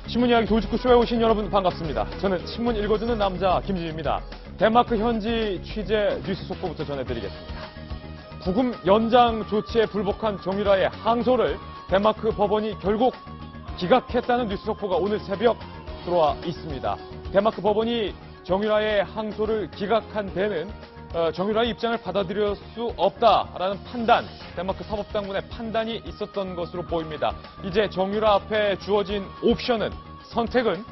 신문 이야기 도직구쇼에 오신 여러분 반갑습니다. 저는 신문 읽어주는 남자 김지희입니다. 덴마크 현지 취재 뉴스 속보부터 전해드리겠습니다. 구금 연장 조치에 불복한 정유라의 항소를 덴마크 법원이 결국 기각했다는 뉴스 속보가 오늘 새벽 들어와 있습니다. 덴마크 법원이 정유라의 항소를 기각한 데는 정유라의 입장을 받아들일 수 없다라는 판단, 덴마크 사법당국의 판단이 있었던 것으로 보입니다. 이제 정유라 앞에 주어진 옵션은, 선택은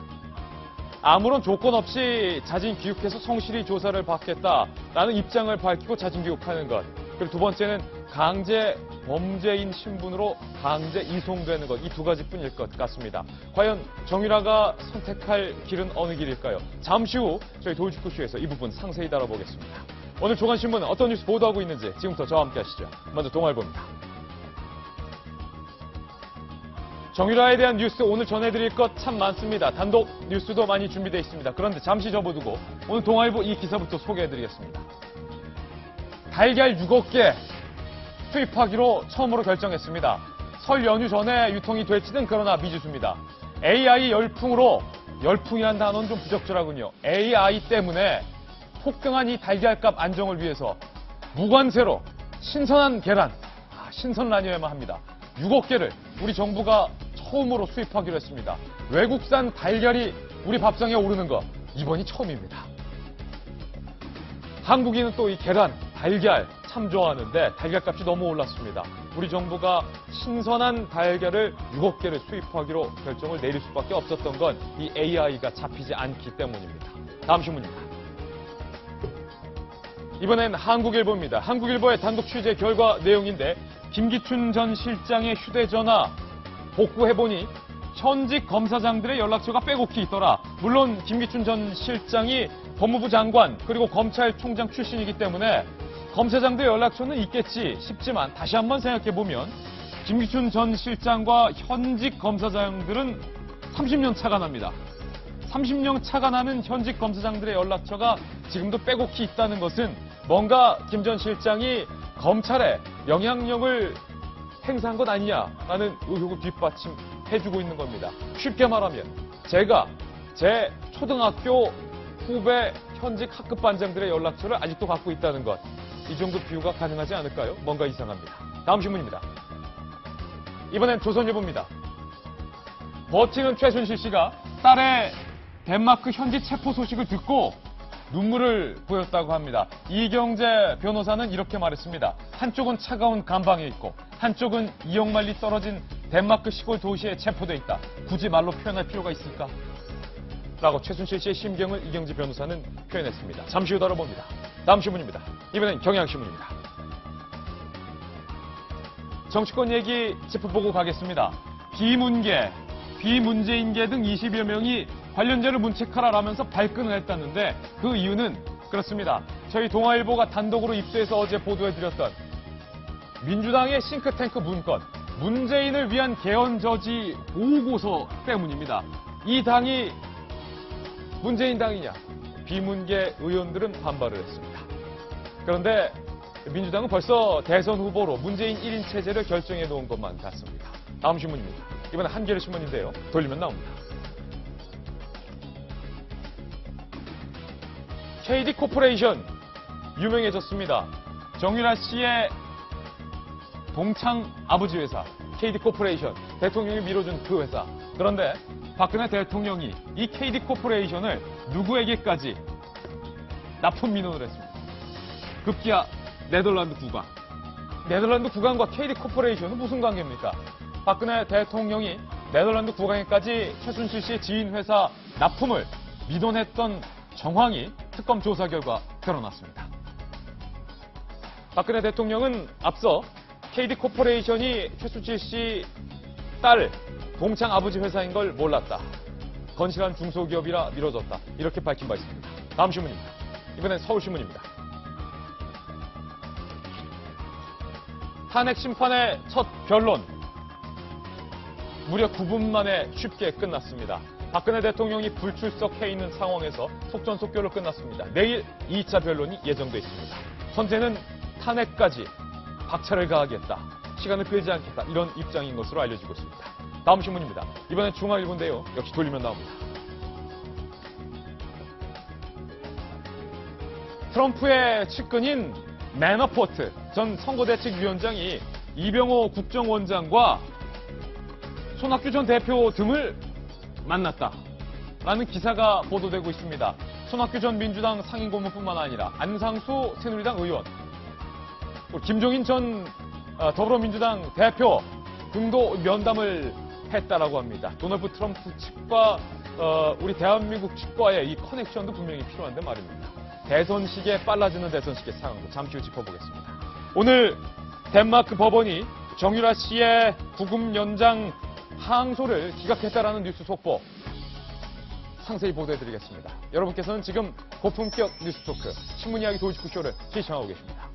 아무런 조건 없이 자진 귀국해서 성실히 조사를 받겠다라는 입장을 밝히고 자진 귀국하는 것. 그리고 두 번째는 강제 범죄인 신분으로 강제 이송되는 것. 이 두 가지뿐일 것 같습니다. 과연 정유라가 선택할 길은 어느 길일까요? 잠시 후 저희 도직구쇼에서 이 부분 상세히 다뤄보겠습니다. 오늘 조간신문은 어떤 뉴스 보도하고 있는지 지금부터 저와 함께 하시죠. 먼저 동아일보입니다. 정유라에 대한 뉴스 오늘 전해드릴 것 참 많습니다. 단독 뉴스도 많이 준비되어 있습니다. 그런데 잠시 접어두고 오늘 동아일보 이 기사부터 소개해드리겠습니다. 달걀 6억 개 수입하기로 처음으로 결정했습니다. 설 연휴 전에 유통이 될지는 그러나 미지수입니다. AI 열풍으로, 열풍이란 단어는 좀 부적절하군요. AI 때문에 폭등한 이 달걀값 안정을 위해서 무관세로 신선한 계란, 신선란이어야만 합니다. 6억 개를 우리 정부가 처음으로 수입하기로 했습니다. 외국산 달걀이 우리 밥상에 오르는 거 이번이 처음입니다. 한국인은 또 이 계란, 달걀 참 좋아하는데 달걀값이 너무 올랐습니다. 우리 정부가 신선한 달걀을 6억 개를 수입하기로 결정을 내릴 수밖에 없었던 건 이 AI가 잡히지 않기 때문입니다. 다음 신문입니다. 이번엔 한국일보입니다. 한국일보의 단독 취재 결과 내용인데 김기춘 전 실장의 휴대전화 복구해보니 현직 검사장들의 연락처가 빼곡히 있더라. 물론 김기춘 전 실장이 법무부 장관 그리고 검찰총장 출신이기 때문에 검사장들의 연락처는 있겠지 싶지만 다시 한번 생각해보면 김기춘 전 실장과 현직 검사장들은 30년 차가 납니다. 30년 차가 나는 현직 검사장들의 연락처가 지금도 빼곡히 있다는 것은 뭔가 김 전 실장이 검찰에 영향력을 행사한 것 아니냐라는 의혹을 뒷받침해주고 있는 겁니다. 쉽게 말하면 제가 제 초등학교 후배 현직 학급 반장들의 연락처를 아직도 갖고 있다는 것. 이 정도 비유가 가능하지 않을까요? 뭔가 이상합니다. 다음 신문입니다. 이번엔 조선일보입니다. 버티는 최순실 씨가 딸의 덴마크 현지 체포 소식을 듣고 눈물을 보였다고 합니다. 이경재 변호사는 이렇게 말했습니다. 한쪽은 차가운 감방에 있고 한쪽은 2억 마일리 떨어진 덴마크 시골 도시에 체포돼 있다. 굳이 말로 표현할 필요가 있을까? 라고 최순실 씨의 심경을 이경재 변호사는 표현했습니다. 잠시 후 다뤄봅니다. 다음 신문입니다. 이번엔 경향신문입니다. 정치권 얘기 짚어보고 가겠습니다. 비문재인계 등 20여 명이 관련자를 문책하라라면서 발끈을 했다는데 그 이유는 그렇습니다. 저희 동아일보가 단독으로 입수해서 어제 보도해드렸던 민주당의 싱크탱크 문건, 문재인을 위한 개헌 저지 보고서 때문입니다. 이 당이 문재인 당이냐? 비문계 의원들은 반발을 했습니다. 그런데 민주당은 벌써 대선 후보로 문재인 1인 체제를 결정해 놓은 것만 같습니다. 다음 신문입니다. 이번엔 한겨레 신문인데요. 돌리면 나옵니다. KD 코퍼레이션 유명해졌습니다. 정유라 씨의 동창 아버지 회사 KD 코퍼레이션, 대통령이 밀어준 그 회사. 그런데 박근혜 대통령이 이 KD 코퍼레이션을 누구에게까지 납품 민원을 했습니다. 급기야 네덜란드 국왕. 네덜란드 국왕과 KD 코퍼레이션은 무슨 관계입니까? 박근혜 대통령이 네덜란드 국왕에까지 최순실 씨의 지인 회사 납품을 민원했던 정황이 특검 조사 결과 드러났습니다. 박근혜 대통령은 앞서 KD 코퍼레이션이 최순실 씨 딸 동창 아버지 회사인 걸 몰랐다. 건실한 중소기업이라 미뤄졌다. 이렇게 밝힌 바 있습니다. 다음 신문입니다. 이번엔 서울신문입니다. 탄핵 심판의 첫 변론. 무려 9분 만에 쉽게 끝났습니다. 박근혜 대통령이 불출석해 있는 상황에서 속전속결로 끝났습니다. 내일 2차 변론이 예정돼 있습니다. 헌재는 탄핵까지 박차를 가하겠다. 시간을 끌지 않겠다. 이런 입장인 것으로 알려지고 있습니다. 다음 신문입니다. 이번엔 중앙일보인데요. 역시 돌리면 나옵니다. 트럼프의 측근인 매너포트 전 선거대책위원장이 이병호 국정원장과 손학규 전 대표 등을 만났다라는 기사가 보도되고 있습니다. 손학규 전 민주당 상임고문뿐만 아니라 안상수 새누리당 의원, 김종인 전 더불어민주당 대표 등도 면담을 했다라고 합니다. 도널드 트럼프 측과 우리 대한민국 측과의 이 커넥션도 분명히 필요한데 말입니다. 대선 시기에 빨라지는 대선 시기의 상황도 잠시 후 짚어보겠습니다. 오늘 덴마크 법원이 정유라 씨의 구금 연장 항소를 기각했다라는 뉴스 속보 상세히 보도해드리겠습니다. 여러분께서는 지금 고품격 뉴스 토크 신문 이야기 도이치구쇼를 시청하고 계십니다.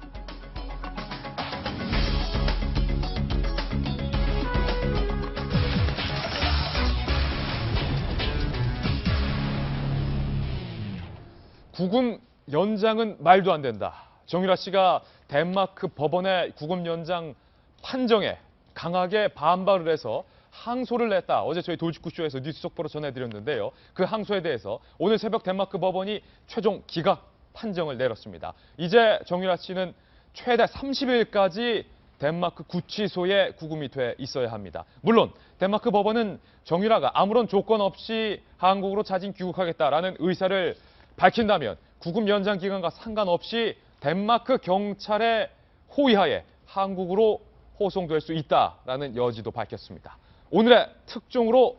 구금 연장은 말도 안 된다. 정유라 씨가 덴마크 법원의 구금 연장 판정에 강하게 반발을 해서 항소를 냈다. 어제 저희 도이치구쇼에서 뉴스 속보로 전해드렸는데요. 그 항소에 대해서 오늘 새벽 덴마크 법원이 최종 기각 판정을 내렸습니다. 이제 정유라 씨는 최대 30일까지 덴마크 구치소에 구금이 돼 있어야 합니다. 물론 덴마크 법원은 정유라가 아무런 조건 없이 한국으로 자진 귀국하겠다라는 의사를 밝힌다면 구금 연장 기간과 상관없이 덴마크 경찰의 호위하에 한국으로 호송될 수 있다라는 여지도 밝혔습니다. 오늘의 특종으로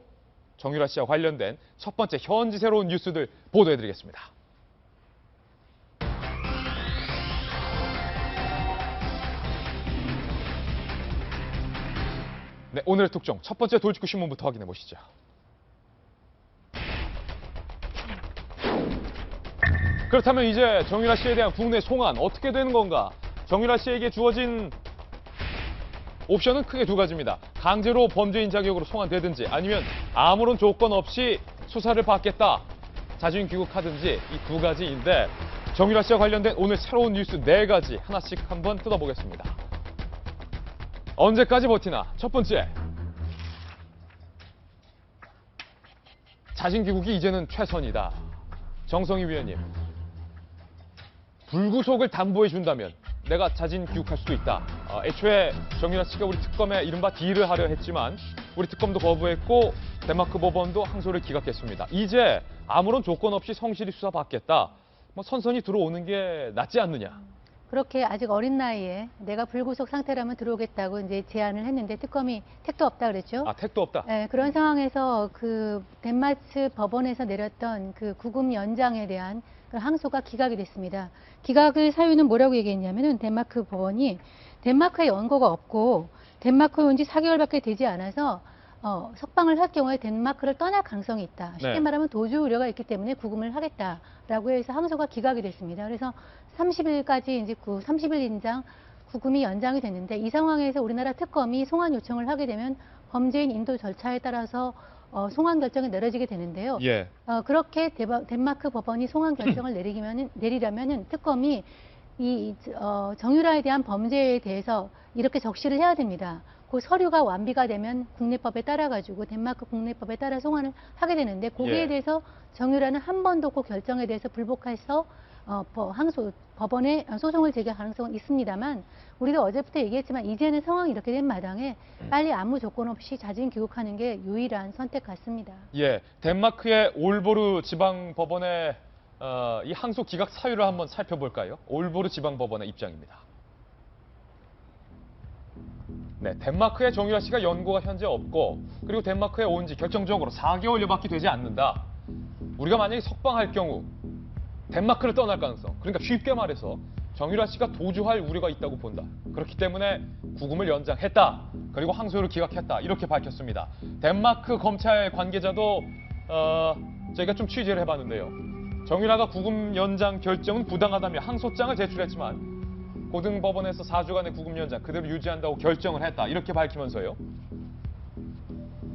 정유라 씨와 관련된 첫 번째 현지 새로운 뉴스들 보도해드리겠습니다. 네, 오늘의 특종 첫 번째 도이치구 신문부터 확인해 보시죠. 그렇다면 이제 정유라 씨에 대한 국내 송환 어떻게 되는 건가? 정유라 씨에게 주어진 옵션은 크게 두 가지입니다. 강제로 범죄인 자격으로 송환되든지 아니면 아무런 조건 없이 수사를 받겠다. 자진 귀국하든지 이 두 가지인데 정유라 씨와 관련된 오늘 새로운 뉴스 네 가지 하나씩 한번 뜯어보겠습니다. 언제까지 버티나? 첫 번째. 자진 귀국이 이제는 최선이다. 정성희 위원님. 불구속을 담보해 준다면 내가 자진 귀국할 수도 있다. 애초에 정유라 씨가 우리 특검에 이른바 딜을 하려 했지만 우리 특검도 거부했고 덴마크 법원도 항소를 기각했습니다. 이제 아무런 조건 없이 성실히 수사받겠다. 선선히 들어오는 게 낫지 않느냐. 그렇게 아직 어린 나이에 내가 불구속 상태라면 들어오겠다고 이제 제안을 했는데 특검이 택도 없다 그랬죠. 아, 택도 없다. 네, 그런 상황에서 그 덴마크 법원에서 내렸던 그 구금 연장에 대한 그 항소가 기각이 됐습니다. 기각을 사유는 뭐라고 얘기했냐면은 덴마크 법원이 덴마크에 연고가 없고 덴마크에 온 지 4개월밖에 되지 않아서 석방을 할 경우에 덴마크를 떠날 가능성이 있다. 쉽게 네. 말하면 도주 우려가 있기 때문에 구금을 하겠다라고 해서 항소가 기각이 됐습니다. 그래서 30일까지 이제 30일 인장 구금이 연장이 됐는데 이 상황에서 우리나라 특검이 송환 요청을 하게 되면 범죄인 인도 절차에 따라서 송환 결정이 내려지게 되는데요. 예. 그렇게 덴마크 법원이 송환 결정을 내리려면은 특검이 이 정유라에 대한 범죄에 대해서 이렇게 적시를 해야 됩니다. 그 서류가 완비가 되면 국내법에 따라 가지고 덴마크 국내법에 따라 송환을 하게 되는데 거기에 예. 대해서 정유라는 한 번도 그 결정에 대해서 불복해서 법원에 소송을 제기할 가능성은 있습니다만 우리가 어제부터 얘기했지만 이제는 상황이 이렇게 된 마당에 빨리 아무 조건 없이 자진 귀국하는 게 유일한 선택 같습니다. 예, 덴마크의 올보르 지방법원의 이 항소 기각 사유를 한번 살펴볼까요? 올보르 지방법원의 입장입니다. 네, 덴마크의 정유라 씨가 연고가 현재 없고 그리고 덴마크에 온 지 결정적으로 4개월여밖에 되지 않는다. 우리가 만약에 석방할 경우 덴마크를 떠날 가능성, 그러니까 쉽게 말해서 정유라 씨가 도주할 우려가 있다고 본다. 그렇기 때문에 구금을 연장했다. 그리고 항소를 기각했다. 이렇게 밝혔습니다. 덴마크 검찰 관계자도 저희가 좀 취재를 해봤는데요. 정유라가 구금 연장 결정은 부당하다며 항소장을 제출했지만 고등법원에서 4주간의 구금 연장 그대로 유지한다고 결정을 했다. 이렇게 밝히면서요.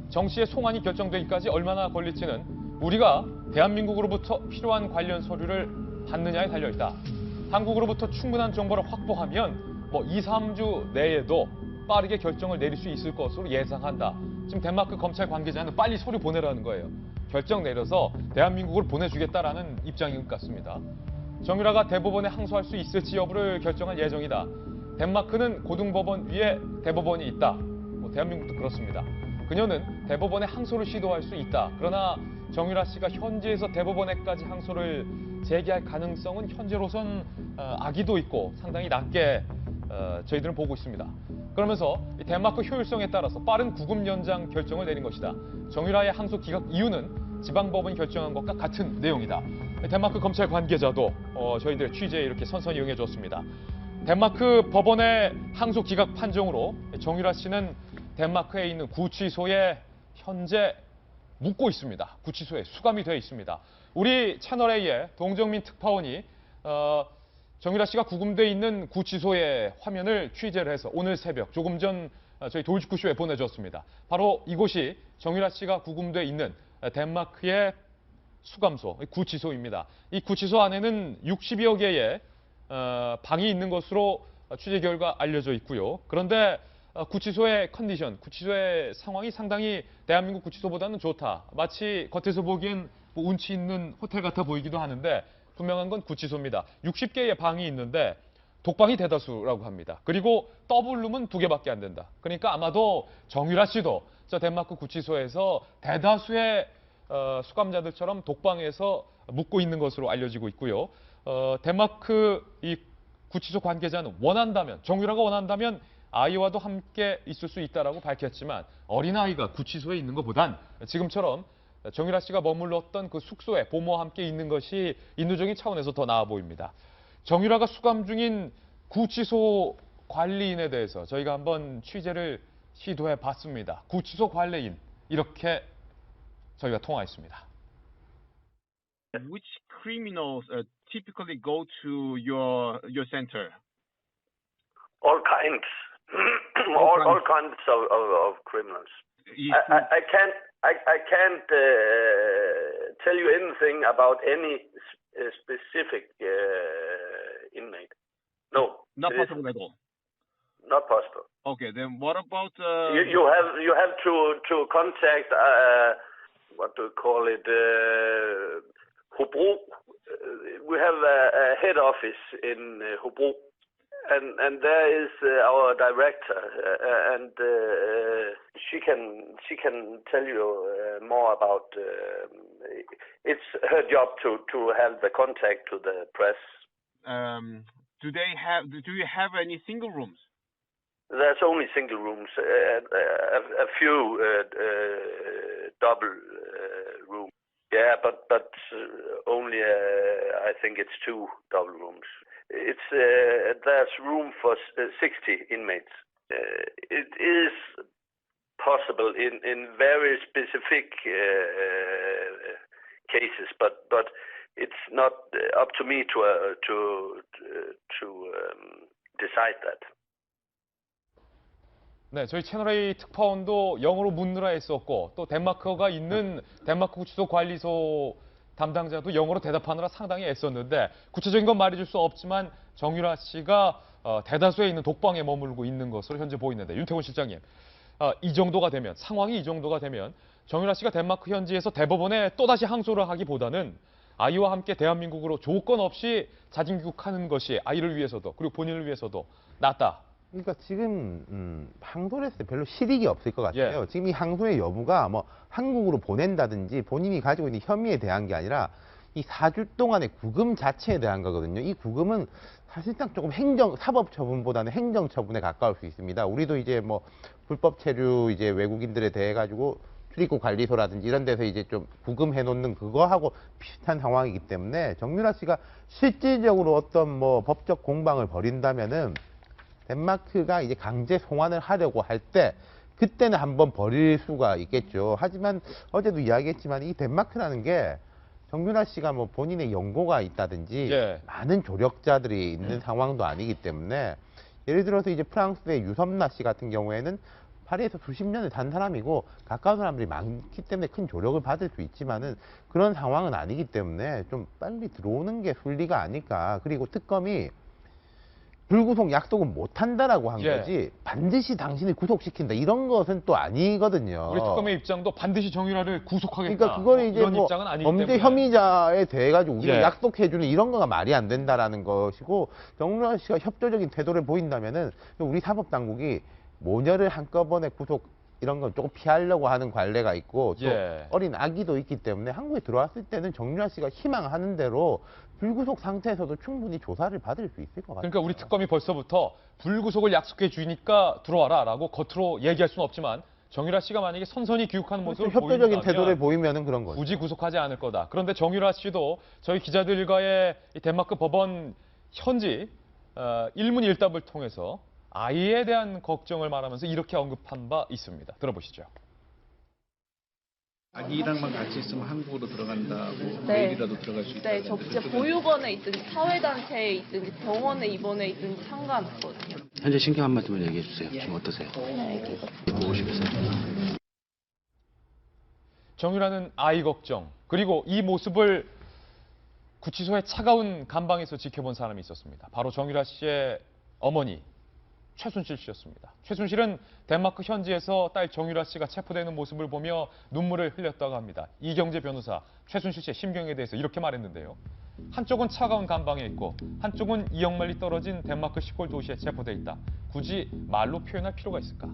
정 씨의 송환이 결정되기까지 얼마나 걸릴지는 우리가 대한민국으로부터 필요한 관련 서류를 받느냐에 달려있다. 한국으로부터 충분한 정보를 확보하면 2, 3주 내에도 빠르게 결정을 내릴 수 있을 것으로 예상한다. 지금 덴마크 검찰 관계자는 빨리 서류 보내라는 거예요. 결정 내려서 대한민국을 보내주겠다라는 입장인 것 같습니다. 정유라가 대법원에 항소할 수 있을지 여부를 결정할 예정이다. 덴마크는 고등법원 위에 대법원이 있다. 뭐 대한민국도 그렇습니다. 그녀는 대법원에 항소를 시도할 수 있다. 그러나 정유라 씨가 현지에서 대법원에까지 항소를 제기할 가능성은 현재로선 아기도 있고 상당히 낮게 저희들은 보고 있습니다. 그러면서 덴마크 효율성에 따라서 빠른 구금 연장 결정을 내린 것이다. 정유라의 항소 기각 이유는 지방법원이 결정한 것과 같은 내용이다. 덴마크 검찰 관계자도 저희들의 취재에 이렇게 선선히 응해줬습니다. 덴마크 법원의 항소 기각 판정으로 정유라 씨는 덴마크에 있는 구치소에 현재 묵고 있습니다. 구치소에 수감이 되어 있습니다. 우리 채널A의 동정민 특파원이 정유라 씨가 구금돼 있는 구치소의 화면을 취재를 해서 오늘 새벽 조금 전 저희 돌직구쇼에 보내줬습니다. 바로 이곳이 정유라 씨가 구금돼 있는 덴마크의 수감소, 구치소입니다. 이 구치소 안에는 60여 개의 방이 있는 것으로 취재 결과 알려져 있고요. 그런데 구치소의 컨디션, 구치소의 상황이 상당히 대한민국 구치소보다는 좋다. 마치 겉에서 보기엔 뭐 운치 있는 호텔 같아 보이기도 하는데 분명한 건 구치소입니다. 60개의 방이 있는데 독방이 대다수라고 합니다. 그리고 더블룸은 2개밖에 안 된다. 그러니까 아마도 정유라 씨도 저 덴마크 구치소에서 대다수의 수감자들처럼 독방에서 묵고 있는 것으로 알려지고 있고요. 덴마크 이 구치소 관계자는 원한다면, 정유라가 원한다면 아이와도 함께 있을 수 있다라고 밝혔지만 어린아이가 구치소에 있는 것보단 지금처럼 정유라 씨가 머물렀던 그 숙소에 부모와 함께 있는 것이 인도적인 차원에서 더 나아 보입니다. 정유라가 수감 중인 구치소 관리인에 대해서 저희가 한번 취재를 시도해 봤습니다. 구치소 관리인, 이렇게 저희가 통화했습니다. Which criminals typically go to your center? All kinds, all kinds of criminals. I can't tell you anything about any specific inmate. No, Not possible at all. not possible. Okay, then what about You have to contact what do we call it? Hobro. We have a head office in Hobro, and there is our director, and she can tell you more about. It's her job to have the contact to the press. do you have any single rooms? There's only single rooms, a few double rooms. Yeah, but only I think it's 2 double rooms. It's there's room for 60 inmates. It is possible in very specific cases, but it's not up to me to decide that. 네, 저희 채널A 특파원도 영어로 묻느라 했었고 또 덴마크가 있는 덴마크 구치소 관리소 담당자도 영어로 대답하느라 상당히 애썼는데 구체적인 건 말해줄 수 없지만 정유라 씨가 대다수에 있는 독방에 머물고 있는 것으로 현재 보이는데 윤태곤 실장님, 이 정도가 되면, 상황이 이 정도가 되면 정유라 씨가 덴마크 현지에서 대법원에 또다시 항소를 하기보다는 아이와 함께 대한민국으로 조건 없이 자진 귀국하는 것이 아이를 위해서도 그리고 본인을 위해서도 낫다. 그러니까 지금 항소를 했을 때 별로 실익이 없을 것 같아요. 예. 지금 이 항소의 여부가 뭐 한국으로 보낸다든지 본인이 가지고 있는 혐의에 대한 게 아니라 이 4주 동안의 구금 자체에 대한 거거든요. 이 구금은 사실상 조금 사법 처분보다는 행정 처분에 가까울 수 있습니다. 우리도 이제 뭐 불법 체류 이제 외국인들에 대해 가지고 출입국 관리소라든지 이런 데서 이제 좀 구금해 놓는 그거하고 비슷한 상황이기 때문에 정유라 씨가 실질적으로 어떤 뭐 법적 공방을 벌인다면은 덴마크가 이제 강제 송환을 하려고 할 때 그때는 한번 벌일 수가 있겠죠. 하지만 어제도 이야기했지만 이 덴마크라는 게 정유라 씨가 뭐 본인의 연고가 있다든지 예. 많은 조력자들이 있는 상황도 아니기 때문에 예를 들어서 이제 프랑스의 유섬나 씨 같은 경우에는 파리에서 수십 년을 산 사람이고 가까운 사람들이 많기 때문에 큰 조력을 받을 수 있지만은 그런 상황은 아니기 때문에 좀 빨리 들어오는 게 순리가 아닐까. 그리고 특검이 불구속 약속은 못 한다라고 한 예. 거지 반드시 당신을 구속시킨다 이런 것은 또 아니거든요. 우리 특검의 입장도 반드시 정유라를 구속하겠다. 그러니까 그거는 이제 이런 뭐 입장은 아니기 범죄 때문에. 혐의자에 대해 가지고 우리가 예. 약속해주는 이런 거가 말이 안 된다라는 것이고 정유라 씨가 협조적인 태도를 보인다면은 우리 사법 당국이 모녀를 한꺼번에 구속 이런 건 조금 피하려고 하는 관례가 있고 또 예. 어린 아기도 있기 때문에 한국에 들어왔을 때는 정유라 씨가 희망하는 대로 불구속 상태에서도 충분히 조사를 받을 수 있을 것 같아요. 그러니까 우리 특검이 벌써부터 불구속을 약속해 주니까 들어와라라고 겉으로 얘기할 수는 없지만 정유라 씨가 만약에 선선히 귀국하는 모습을 협조적인 보인다면 태도를 보이면은 그런 거죠. 굳이 구속하지 않을 거다. 그런데 정유라 씨도 저희 기자들과의 이 덴마크 법원 현지 일문일답을 통해서 아이에 대한 걱정을 말하면서 이렇게 언급한 바 있습니다. 들어보시죠. 아기랑만 같이 있으면 한국으로 들어간다고 네. 내일이라도 들어갈 수 있다. 네, 저 진짜 보육원에 있든지 사회단체에 있든지 병원에 입원해 있든지 상관없거든요. 현재心境한 말씀만 얘기해 주세요. 지금 어떠세요? 네, 애기가. 보고 싶으세요? 정유라는 아이 걱정 그리고 이 모습을 구치소의 차가운 감방에서 지켜본 사람이 있었습니다. 바로 정유라 씨의 어머니 최순실 씨였습니다. 최순실은 덴마크 현지에서 딸 정유라 씨가 체포되는 모습을 보며 눈물을 흘렸다고 합니다. 이경재 변호사 최순실 씨의 심경에 대해서 이렇게 말했는데요. 한쪽은 차가운 감방에 있고 한쪽은 이역만리 떨어진 덴마크 시골 도시에 체포돼 있다. 굳이 말로 표현할 필요가 있을까?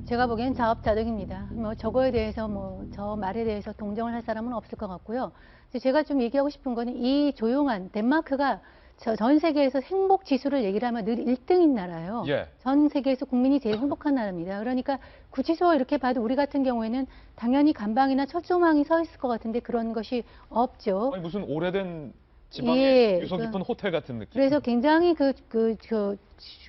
제가 보기엔 자업자득입니다. 저거에 대해서 저 말에 대해서 동정을 할 사람은 없을 것 같고요. 제가 좀 얘기하고 싶은 거는 이 조용한 덴마크가 전 세계에서 행복 지수를 얘기를 하면 늘 1등인 나라예요. 예. 전 세계에서 국민이 제일 행복한 나라입니다. 그러니까 구치소 이렇게 봐도 우리 같은 경우에는 당연히 감방이나 철조망이 서 있을 것 같은데 그런 것이 없죠. 아니, 무슨 오래된 지방의 예, 유서 깊은 호텔 같은 느낌. 그래서 굉장히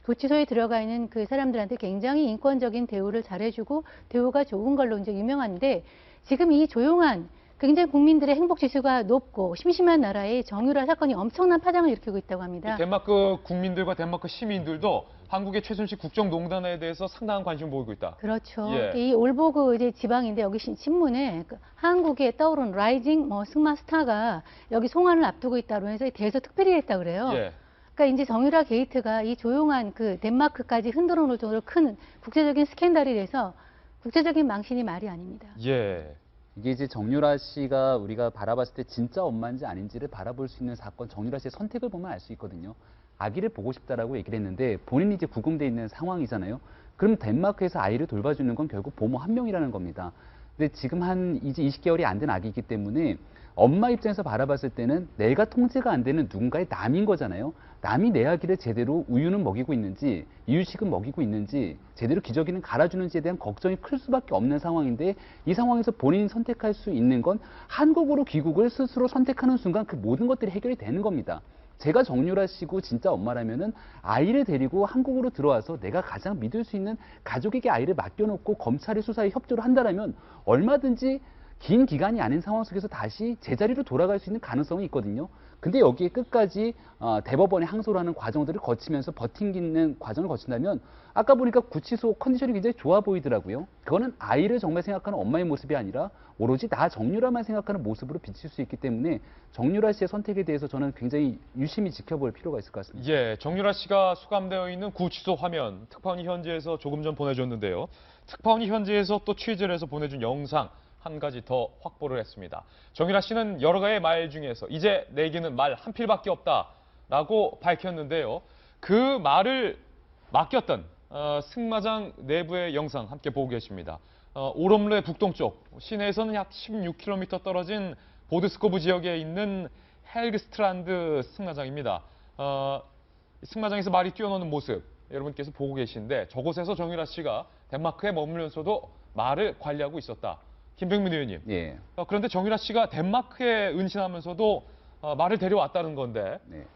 구치소에 들어가 있는 그 사람들한테 굉장히 인권적인 대우를 잘해주고 대우가 좋은 걸로 이제 유명한데 지금 이 조용한 굉장히 국민들의 행복 지수가 높고 심심한 나라에 정유라 사건이 엄청난 파장을 일으키고 있다고 합니다. 덴마크 국민들과 덴마크 시민들도 한국의 최순실 국정농단에 대해서 상당한 관심을 보이고 있다. 그렇죠. 예. 이 올보그 이제 지방인데 여기 신문에 한국에 떠오른 라이징 승마 스타가 여기 송환을 앞두고 있다고 해서 대에서 특별히 했다 그래요. 예. 그러니까 이제 정유라 게이트가 이 조용한 그 덴마크까지 흔들어 놓을 정도로 큰 국제적인 스캔들이 돼서 국제적인 망신이 말이 아닙니다. 예. 이게 이제 정유라 씨가 우리가 바라봤을 때 진짜 엄마인지 아닌지를 바라볼 수 있는 사건, 정유라 씨의 선택을 보면 알 수 있거든요. 아기를 보고 싶다라고 얘기를 했는데 본인이 이제 구금돼 있는 상황이잖아요. 그럼 덴마크에서 아이를 돌봐주는 건 결국 보모 한 명이라는 겁니다. 근데 지금 한 이제 20개월이 안 된 아기이기 때문에 엄마 입장에서 바라봤을 때는 내가 통제가 안 되는 누군가의 남인 거잖아요. 남이 내 아기를 제대로 우유는 먹이고 있는지 이유식은 먹이고 있는지 제대로 기저귀는 갈아주는지에 대한 걱정이 클 수밖에 없는 상황인데 이 상황에서 본인이 선택할 수 있는 건 한국으로 귀국을 스스로 선택하는 순간 그 모든 것들이 해결이 되는 겁니다. 제가 정유라 씨고 진짜 엄마라면은 아이를 데리고 한국으로 들어와서 내가 가장 믿을 수 있는 가족에게 아이를 맡겨놓고 검찰의 수사에 협조를 한다라면 얼마든지 긴 기간이 아닌 상황 속에서 다시 제자리로 돌아갈 수 있는 가능성이 있거든요. 근데 여기에 끝까지 대법원에 항소를 하는 과정들을 거치면서 버티는 과정을 거친다면 아까 보니까 구치소 컨디션이 굉장히 좋아 보이더라고요. 그거는 아이를 정말 생각하는 엄마의 모습이 아니라 오로지 나 정유라만 생각하는 모습으로 비칠 수 있기 때문에 정유라 씨의 선택에 대해서 저는 굉장히 유심히 지켜볼 필요가 있을 것 같습니다. 예, 정유라 씨가 수감되어 있는 구치소 화면 특파원이 현지에서 조금 전 보내줬는데요. 특파원이 현지에서 또 취재를 해서 보내준 영상 한 가지 더 확보를 했습니다. 정유라 씨는 여러 가지 말 중에서 이제 내게는 말 한 필밖에 없다라고 밝혔는데요. 그 말을 맡겼던 승마장 내부의 영상 함께 보고 계십니다. 오롬레 북동쪽 시내에서는 약 16km 떨어진 보드스코브 지역에 있는 헬그스트란드 승마장입니다. 승마장에서 말이 뛰어노는 모습 여러분께서 보고 계신데 저곳에서 정유라 씨가 덴마크에 머물면서도 말을 관리하고 있었다. 김병민 의원님. 예. 그런데 정유라 씨가 덴마크에 은신하면서도 말을 데려왔다는 건데 네.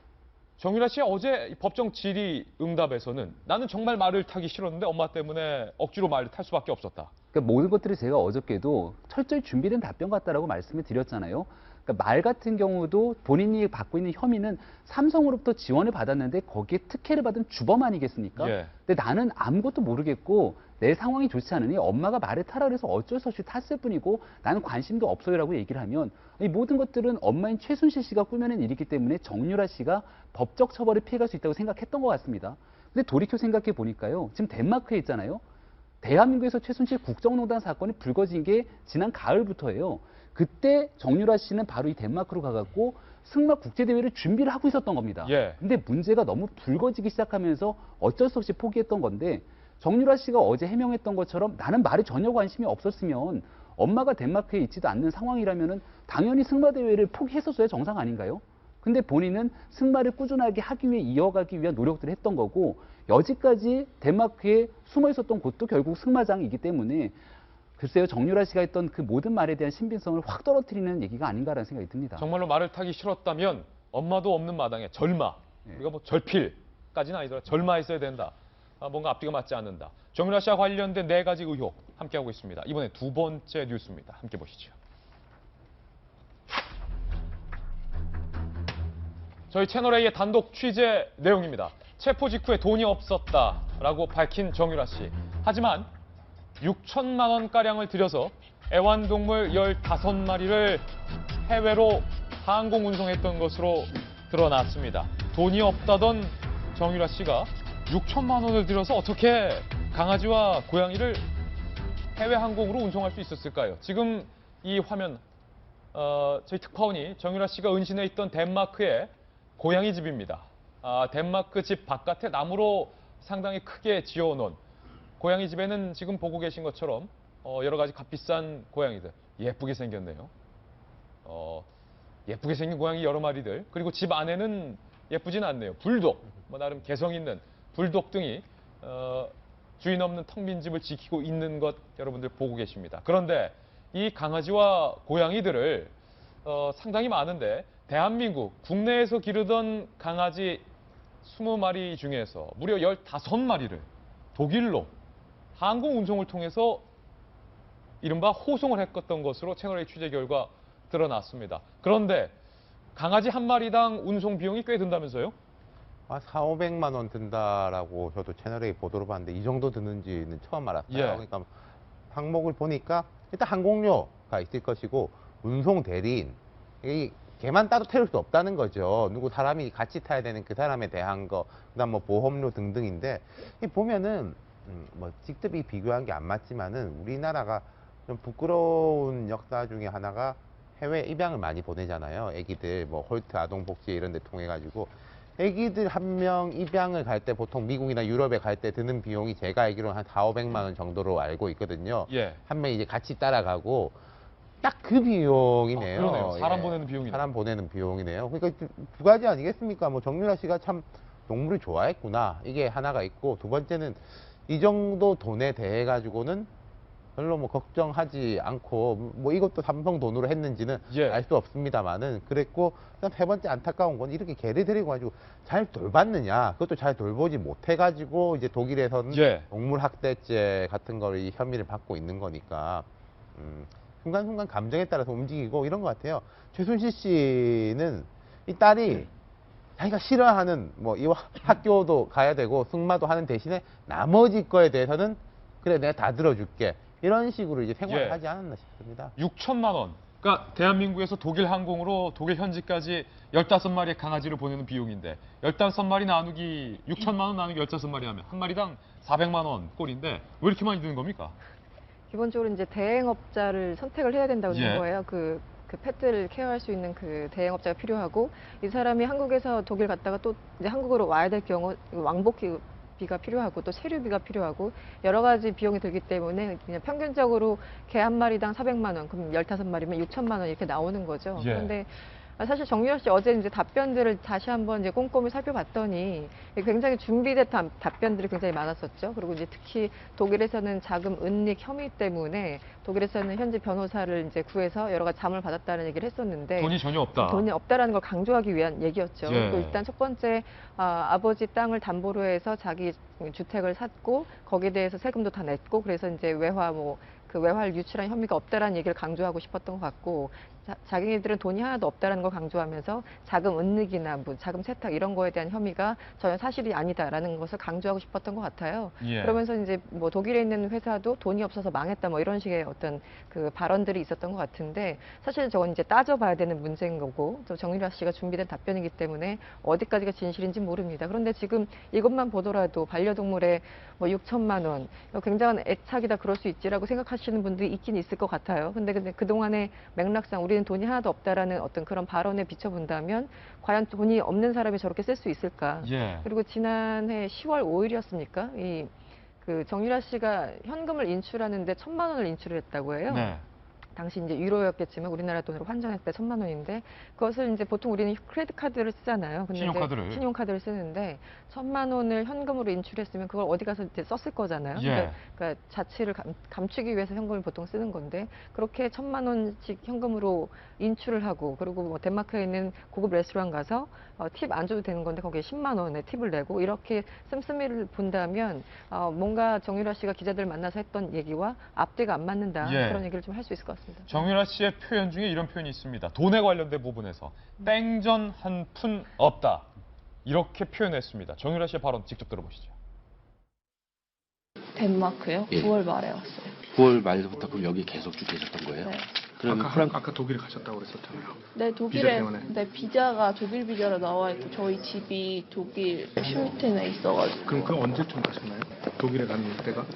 정유라 씨 어제 법정 질의 응답에서는 나는 정말 말을 타기 싫었는데 엄마 때문에 억지로 말을 탈 수밖에 없었다. 그러니까 모든 것들이 제가 어저께도 철저히 준비된 답변 같다라고 말씀을 드렸잖아요. 그러니까 그러니까 말 같은 경우도 본인이 받고 있는 혐의는 삼성으로부터 지원을 받았는데 거기에 특혜를 받은 주범 아니겠습니까? 예. 근데 나는 아무것도 모르겠고 내 상황이 좋지 않으니 엄마가 말을 타라 그래서 어쩔 수 없이 탔을 뿐이고 나는 관심도 없어요라고 얘기를 하면 이 모든 것들은 엄마인 최순실 씨가 꾸며낸 일이기 때문에 정유라 씨가 법적 처벌을 피해갈 수 있다고 생각했던 것 같습니다. 근데 돌이켜 생각해 보니까요. 지금 덴마크에 있잖아요. 대한민국에서 최순실 국정농단 사건이 불거진 게 지난 가을부터예요. 그때 정유라 씨는 바로 이 덴마크로 가갖고 승마 국제대회를 준비를 하고 있었던 겁니다. 예. 근데 문제가 너무 불거지기 시작하면서 어쩔 수 없이 포기했던 건데 정유라 씨가 어제 해명했던 것처럼 나는 말에 전혀 관심이 없었으면 엄마가 덴마크에 있지도 않는 상황이라면은 당연히 승마대회를 포기했었어야 정상 아닌가요? 근데 본인은 승마를 꾸준하게 하기 위해 이어가기 위한 노력들을 했던 거고 여지까지 덴마크에 숨어 있었던 곳도 결국 승마장이기 때문에 글쎄요, 정유라 씨가 했던 그 모든 말에 대한 신빙성을 확 떨어뜨리는 얘기가 아닌가라는 생각이 듭니다. 정말로 말을 타기 싫었다면 엄마도 없는 마당에 절마, 우리가 뭐 절필까지는 아니더라도 절마했어야 된다. 뭔가 앞뒤가 맞지 않는다. 정유라 씨와 관련된 4가지 의혹 함께하고 있습니다. 이번에 두 번째 뉴스입니다. 함께 보시죠. 저희 채널A의 단독 취재 내용입니다. 체포 직후에 돈이 없었다라고 밝힌 정유라 씨. 하지만 6천만 원가량을 들여서 애완동물 15마리를 해외로 항공 운송했던 것으로 드러났습니다. 돈이 없다던 정유라 씨가 6천만 원을 들여서 어떻게 강아지와 고양이를 해외 항공으로 운송할 수 있었을까요? 지금 이 화면 저희 특파원이 정유라 씨가 은신해 있던 덴마크의 고양이 집입니다. 덴마크 집 바깥에 나무로 상당히 크게 지어놓은 고양이 집에는 지금 보고 계신 것처럼 여러 가지 값비싼 고양이들 예쁘게 생겼네요. 예쁘게 생긴 고양이 여러 마리들 그리고 집 안에는 예쁘진 않네요. 불독, 나름 개성 있는 불독 등이 주인 없는 텅 빈 집을 지키고 있는 것 여러분들 보고 계십니다. 그런데 이 강아지와 고양이들을 상당히 많은데 대한민국 국내에서 기르던 강아지 20마리 중에서 무려 15마리를 독일로 항공 운송을 통해서 이른바 호송을 했었던 것으로 채널A 취재 결과 드러났습니다. 그런데 강아지 한 마리당 운송 비용이 꽤 든다면서요? 400~500만 원 든다라고 저도 채널A 보도를 봤는데 이 정도 드는지는 처음 알았어요. 예. 그러니까 항목을 보니까 일단 항공료가 있을 것이고 운송 대리인 걔만 따로 태울 수 없다는 거죠. 누구 사람이 같이 타야 되는 그 사람에 대한 거, 그다음 뭐 보험료 등등인데 보면은 뭐 직접 이 비교한 게 안 맞지만은 우리나라가 좀 부끄러운 역사 중에 하나가 해외 입양을 많이 보내잖아요. 애기들 뭐 홀트 아동복지 이런 데 통해 가지고 애기들 한 명 입양을 갈 때 보통 미국이나 유럽에 갈 때 드는 비용이 제가 알기로는 한 400~500만 원 정도로 알고 있거든요. 예. 한 명이 이제 같이 따라가고 딱 그 비용이네요. 그러네요. 사람 예. 보내는 비용이네요. 사람 보내는 비용이네요. 그러니까 두 가지 아니겠습니까? 뭐 정유라 씨가 참 동물을 좋아했구나. 이게 하나가 있고 두 번째는 이 정도 돈에 대해 가지고는 별로 뭐 걱정하지 않고 뭐 이것도 삼성 돈으로 했는지는 예. 알 수 없습니다만은 그랬고 그다음 세 번째 안타까운 건 이렇게 개를 데리고 가지고 잘 돌봤느냐 그것도 잘 돌보지 못해 가지고 이제 독일에서는 예. 동물 학대죄 같은 걸 이 혐의를 받고 있는 거니까 순간순간 감정에 따라서 움직이고 이런 것 같아요. 최순실 씨는 이 딸이 자기가 싫어하는 뭐 이 학교도 가야 되고 승마도 하는 대신에 나머지 거에 대해서는 그래 내가 다 들어줄게 이런 식으로 이제 생활을 예. 하지 않았나 싶습니다. 6천만 원. 그러니까 대한민국에서 독일 항공으로 독일 현지까지 15마리의 강아지를 보내는 비용인데 15마리 나누기 6천만 원 나누기 15마리 하면 한 마리당 400만 원 꼴인데 왜 이렇게 많이 드는 겁니까? 기본적으로 이제 대행업자를 선택을 해야 된다고 예. 하는 거예요. 그 펫들을 케어할 수 있는 그 대행업자가 필요하고 이 사람이 한국에서 독일 갔다가 또 이제 한국으로 와야 될 경우 왕복비가 필요하고 또 체류비가 필요하고 여러 가지 비용이 들기 때문에 그냥 평균적으로 개 한 마리당 400만 원, 그럼 15마리면 6천만 원 이렇게 나오는 거죠. 예. 그런데 사실 정유라 씨 어제 이제 답변들을 다시 한번 이제 꼼꼼히 살펴봤더니 굉장히 준비된 답변들이 굉장히 많았었죠. 그리고 이제 특히 독일에서는 자금 은닉 혐의 때문에 독일에서는 현지 변호사를 이제 구해서 여러 가지 자문을 받았다는 얘기를 했었는데 돈이 전혀 없다. 돈이 없다라는 걸 강조하기 위한 얘기였죠. 예. 그리고 일단 첫 번째 아버지 땅을 담보로 해서 자기 주택을 샀고 거기에 대해서 세금도 다 냈고 그래서 이제 외화 그 외화를 유출한 혐의가 없다라는 얘기를 강조하고 싶었던 것 같고 자기네들은 돈이 하나도 없다라는 걸 강조하면서 자금 은닉이나 뭐 자금 세탁 이런 거에 대한 혐의가 전혀 사실이 아니다라는 것을 강조하고 싶었던 것 같아요. 예. 그러면서 이제 뭐 독일에 있는 회사도 돈이 없어서 망했다 뭐 이런 식의 어떤 그 발언들이 있었던 것 같은데 사실 저건 이제 따져봐야 되는 문제인 거고 또 정유라 씨가 준비된 답변이기 때문에 어디까지가 진실인지 모릅니다. 그런데 지금 이것만 보더라도 반려동물에 뭐 6천만 원 굉장한 애착이다 그럴 수 있지라고 생각하시는 분들이 있긴 있을 것 같아요. 근데 그동안의 맥락상 우리는 돈이 하나도 없다라는 어떤 그런 발언에 비춰본다면 과연 돈이 없는 사람이 저렇게 쓸 수 있을까? 예. 그리고 지난해 10월 5일이었습니까? 그 정유라 씨가 현금을 인출하는데 1,000만 원을 인출을 했다고 해요. 네. 당시 이제 유로였겠지만 우리나라 돈으로 환전했을 때 1,000만 원인데 그것을 이제 보통 우리는 크레딧 카드를 쓰잖아요. 근데 신용카드를. 신용카드를 쓰는데 1,000만 원을 현금으로 인출했으면 그걸 어디 가서 이제 썼을 거잖아요. 예. 그러니까 자취를 감추기 위해서 현금을 보통 쓰는 건데 그렇게 1,000만 원씩 현금으로 인출을 하고 그리고 뭐 덴마크에 있는 고급 레스토랑 가서 팁 안 줘도 되는 건데 거기에 10만 원의 팁을 내고 이렇게 씀씀이를 본다면 뭔가 정유라 씨가 기자들 만나서 했던 얘기와 앞뒤가 안 맞는다 예. 그런 얘기를 좀 할 수 있을 것 같습니다. 정유라 씨의 표현 중에 이런 표현이 있습니다. 돈에 관련된 부분에서 땡전 한 푼 없다. 이렇게 표현했습니다. 정유라 씨의 발언 직접 들어보시죠. 덴마크요? 예. 9월 말에 왔어요. 9월 말부터 그럼 여기 계속 쭉 계셨던 거예요? 네. 그럼 아까 독일에 가셨다고 그랬었잖아요. 네, 비자 독일에 때문에. 네, 비자가 독일 비자로 나와 있고 저희 집이 독일 슈미텐에 있어가지고 그럼 그 언제쯤 가셨나요? 독일에 간 때가?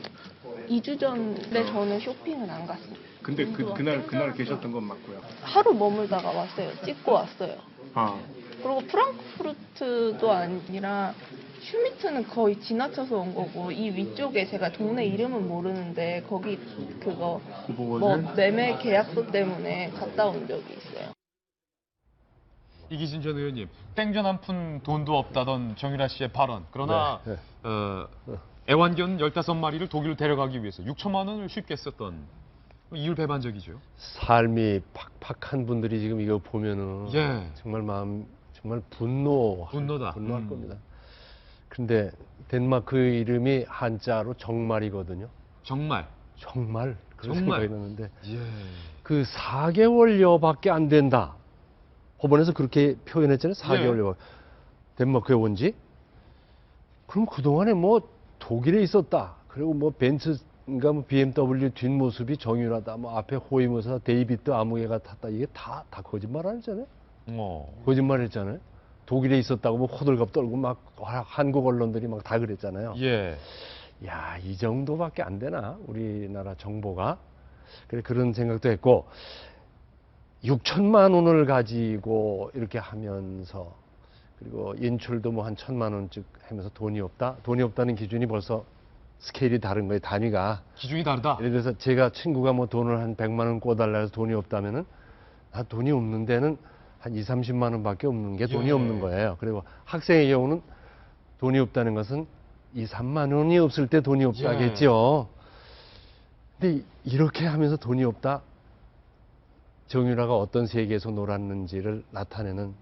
2주 전에 저는 쇼핑은 안 갔어요. 근데 그날 계셨던 건 맞고요. 하루 머물다가 왔어요. 찍고 왔어요. 아, 그리고 프랑크푸르트도 아니라 슈미트는 거의 지나쳐서 온 거고 이 위쪽에 제가 동네 이름은 모르는데 거기 그거 뭐 매매 계약서 때문에 갔다 온 적이 있어요. 이기진 전 의원님, 땡전 한 푼 돈도 없다던 정유라 씨의 발언. 그러나 네. 애완견 15마리를 독일로 데려가기 위해서 6천만 원을 쉽게 썼던 이율배반적이죠. 삶이 팍팍한 분들이 지금 이거 보면은 예. 정말 분노할 분노다. 겁니다. 근데 덴마크 이름이 한자로 정말이거든요. 정말. 그런 정말. 생각이 드는데 예. 그 4개월여밖에 안 된다. 법원에서 그렇게 표현했잖아요. 4개월여. 덴마크에 온 지? 그럼 그동안에 뭐 독일에 있었다. 그리고 뭐 벤츠인가 뭐 BMW 뒷모습이 정유라다. 뭐 앞에 호위무사 데이비드 아무개가 탔다. 이게 다 거짓말 아니잖아요. 거짓말 했잖아요. 독일에 있었다고 뭐 호들갑 떨고 막 한국 언론들이 막 다 그랬잖아요. 예. 야, 이 정도밖에 안 되나? 우리나라 정보가. 그런 생각도 했고 6천만 원을 가지고 이렇게 하면서 그리고 인출도 뭐 한 1,000만 원씩 하면서 돈이 없다? 돈이 없다는 기준이 벌써 스케일이 다른 거예요. 단위가. 기준이 다르다. 예를 들어서 제가 친구가 뭐 돈을 한 100만 원 꿔달라 해서 돈이 없다면은 돈이 없는 데는 한 2, 30만 원밖에 없는 게 돈이 예. 없는 거예요. 그리고 학생의 경우는 돈이 없다는 것은 2, 3만 원이 없을 때 돈이 없다겠죠. 근데 이렇게 하면서 돈이 없다. 정유라가 어떤 세계에서 놀았는지를 나타내는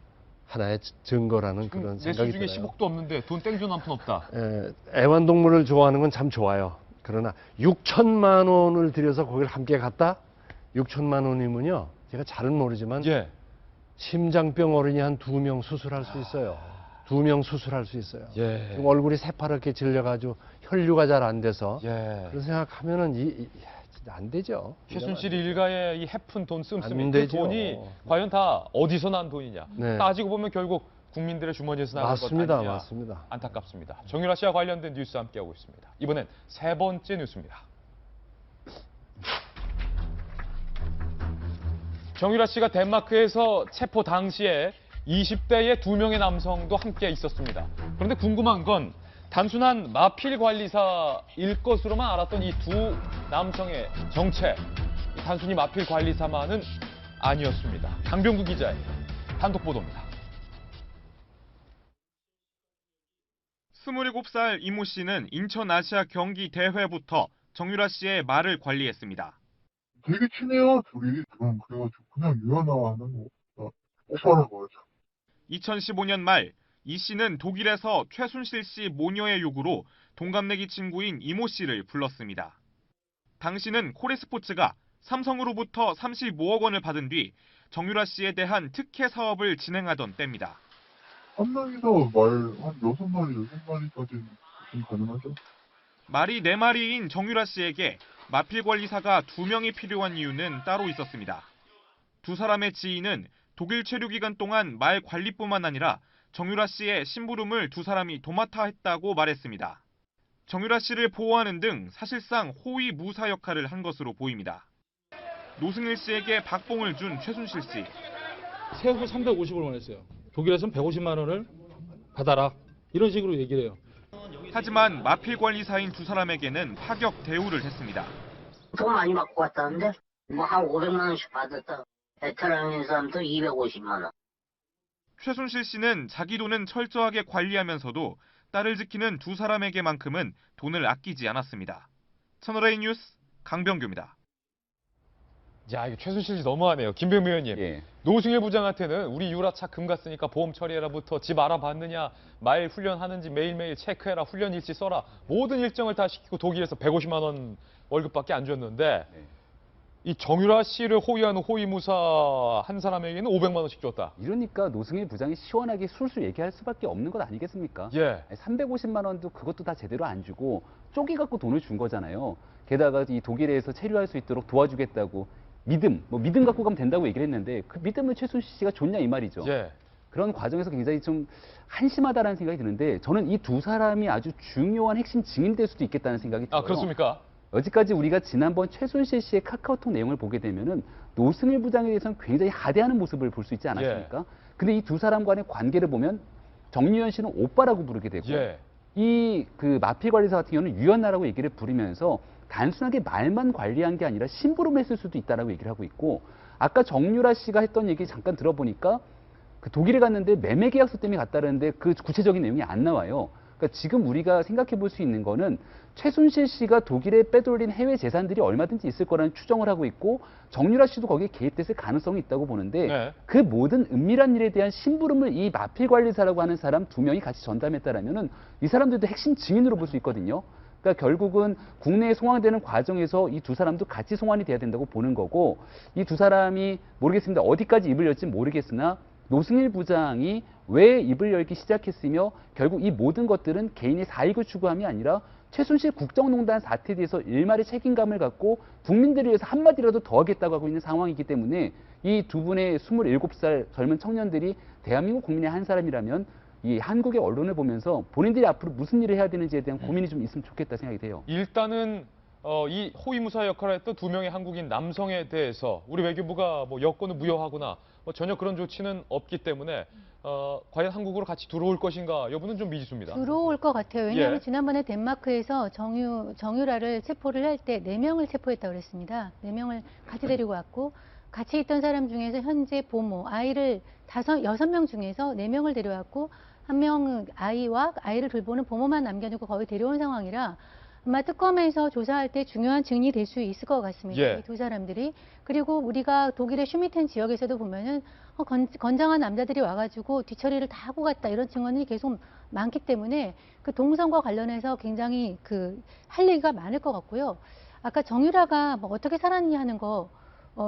하나의 증거라는 그런 내 생각이 수중에 들어요. 10억도 없는데 돈 땡전 한 푼 없다. 애완동물을 좋아하는 건 참 좋아요. 그러나 6천만 원을 들여서 거기를 함께 갔다? 6천만 원이면요. 제가 잘은 모르지만 예. 심장병 어린이 한 2명 수술할 수 있어요. 2명 수술할 수 있어요. 예. 지금 얼굴이 새파랗게 질려가지고 혈류가 잘 안 돼서 예. 그런 생각하면은 진짜 안 되죠. 최순실 일가의 이 해픈 돈 씀씀이 안 그 되죠. 돈이 과연 다 어디서 난 돈이냐. 네. 따지고 보면 결국 국민들의 주머니에서 나간 것 맞습니다. 아니냐. 맞습니다. 안타깝습니다. 정유라 씨와 관련된 뉴스 함께하고 있습니다. 이번엔 세 번째 뉴스입니다. 정유라 씨가 덴마크에서 체포 당시에 20대의 2명의 남성도 함께 있었습니다. 그런데 궁금한 건 단순한 마필 관리사일 것으로만 알았던 이 두 남성의 정체, 단순히 마필 관리사만은 아니었습니다. 강병구 기자의 단독 보도입니다. 27살 이모 씨는 인천 아시아 경기 대회부터 정유라 씨의 말을 관리했습니다. 되게 친해요, 둘이. 그래가지고 그냥 유연하는 오빠라고 하죠. 2015년 말 이 씨는 독일에서 최순실 씨 모녀의 요구로 동갑내기 친구인 이모 씨를 불렀습니다. 당시는 코레스포츠가 삼성으로부터 35억 원을 받은 뒤 정유라 씨에 대한 특혜 사업을 진행하던 때입니다. 한 명이서 말 한 6마리, 6마리까지 좀 가능하죠? 말이 4마리인 정유라 씨에게 마필 관리사가 2명이 필요한 이유는 따로 있었습니다. 두 사람의 지인은 독일 체류 기간 동안 말 관리뿐만 아니라 정유라 씨의 심부름을 두 사람이 도맡아 했다고 말했습니다. 정유라 씨를 보호하는 등 사실상 호위 무사 역할을 한 것으로 보입니다. 노승일 씨에게 박봉을 준 최순실 씨. 세후 350을 원했어요. 독일에서는 150만 원을 받아라. 이런 식으로 얘기를 해요. 하지만 마필 관리사인 두 사람에게는 파격 대우를 했습니다. 돈 많이 받고 갔다는데 뭐 한 500만 원씩 받았다. 베테랑인 사람도 250만 원. 최순실 씨는 자기 돈은 철저하게 관리하면서도 딸을 지키는 두 사람에게만큼은 돈을 아끼지 않았습니다. 채널A 뉴스 강병규입니다. 야, 이거 최순실 씨 너무하네요. 김병미 의원님. 예. 노승일 부장한테는 우리 유라차 금 갔으니까 보험 처리해라부터 집 알아봤느냐, 마일 훈련하는지 매일매일 체크해라, 훈련 일지 써라. 모든 일정을 다 시키고 독일에서 150만 원 월급밖에 안 줬는데 이 정유라 씨를 호위하는 호위무사 한 사람에게는 500만 원씩 줬다. 이러니까 노승일 부장이 시원하게 술술 얘기할 수밖에 없는 것 아니겠습니까? 예. 350만 원도 그것도 다 제대로 안 주고 쪼개 갖고 돈을 준 거잖아요. 게다가 이 독일에서 체류할 수 있도록 도와주겠다고 믿음 갖고 가면 된다고 얘기를 했는데 그 믿음을 최순실 씨가 줬냐 이 말이죠. 예. 그런 과정에서 굉장히 좀 한심하다라는 생각이 드는데 저는 이 두 사람이 아주 중요한 핵심 증인이 될 수도 있겠다는 생각이 들어요. 아, 그렇습니까? 여지까지 우리가 지난번 최순실 씨의 카카오톡 내용을 보게 되면은 노승일 부장에 대해서는 굉장히 하대하는 모습을 볼 수 있지 않았습니까? 근데 이 두 사람 간의 관계를 보면 정유현 씨는 오빠라고 부르게 되고 이 그 마필 관리사 같은 경우는 유연나라고 얘기를 부르면서 단순하게 말만 관리한 게 아니라 심부름을 했을 수도 있다라고 얘기를 하고 있고 아까 정유라 씨가 했던 얘기 잠깐 들어보니까 그 독일에 갔는데 매매 계약서 때문에 갔다는데 그 구체적인 내용이 안 나와요. 그러니까 지금 우리가 생각해 볼 수 있는 거는 최순실 씨가 독일에 빼돌린 해외 재산들이 얼마든지 있을 거라는 추정을 하고 있고 정유라 씨도 거기에 개입됐을 가능성이 있다고 보는데 그 모든 은밀한 일에 대한 심부름을 이 마필 관리사라고 하는 사람 2명이 같이 전담했다라면은 이 사람들도 핵심 증인으로 볼 수 있거든요. 그러니까 결국은 국내에 송환되는 과정에서 이 두 사람도 같이 송환이 돼야 된다고 보는 거고 이 두 사람이 모르겠습니다. 어디까지 입을 열지 모르겠으나 노승일 부장이 왜 입을 열기 시작했으며 결국 이 모든 것들은 개인의 사익을 추구함이 아니라 최순실 국정농단 사태에 대해서 일말의 책임감을 갖고 국민들을 위해서 한마디라도 더 하겠다고 하고 있는 상황이기 때문에 이 두 분의 27살 젊은 청년들이 대한민국 국민의 한 사람이라면 이 한국의 언론을 보면서 본인들이 앞으로 무슨 일을 해야 되는지에 대한 고민이 좀 있으면 좋겠다 생각이 돼요. 일단은 이 호위무사 역할을 했던 2명의 한국인 남성에 대해서 우리 외교부가 뭐 여권을 무효하거나 뭐 전혀 그런 조치는 없기 때문에 과연 한국으로 같이 들어올 것인가 여부는 좀 미지수입니다. 들어올 것 같아요. 왜냐하면 지난번에 덴마크에서 정유라를 체포를 할 때 4명을 체포했다고 그랬습니다. 4명을 같이 데리고 왔고 같이 있던 사람 중에서 현재 보모, 아이를 6명 중에서 4명을 데려왔고 1명은 아이와 아이를 돌보는 보모만 남겨두고 거의 데려온 상황이라 아마 특검에서 조사할 때 중요한 증인이 될 수 있을 것 같습니다. 이 두 사람들이. 그리고 우리가 독일의 슈미텐 지역에서도 보면은 건장한 남자들이 와가지고 뒤처리를 다 하고 갔다 이런 증언이 계속 많기 때문에 그 동성과 관련해서 굉장히 할 얘기가 많을 것 같고요. 아까 정유라가 뭐 어떻게 살았냐 하는 거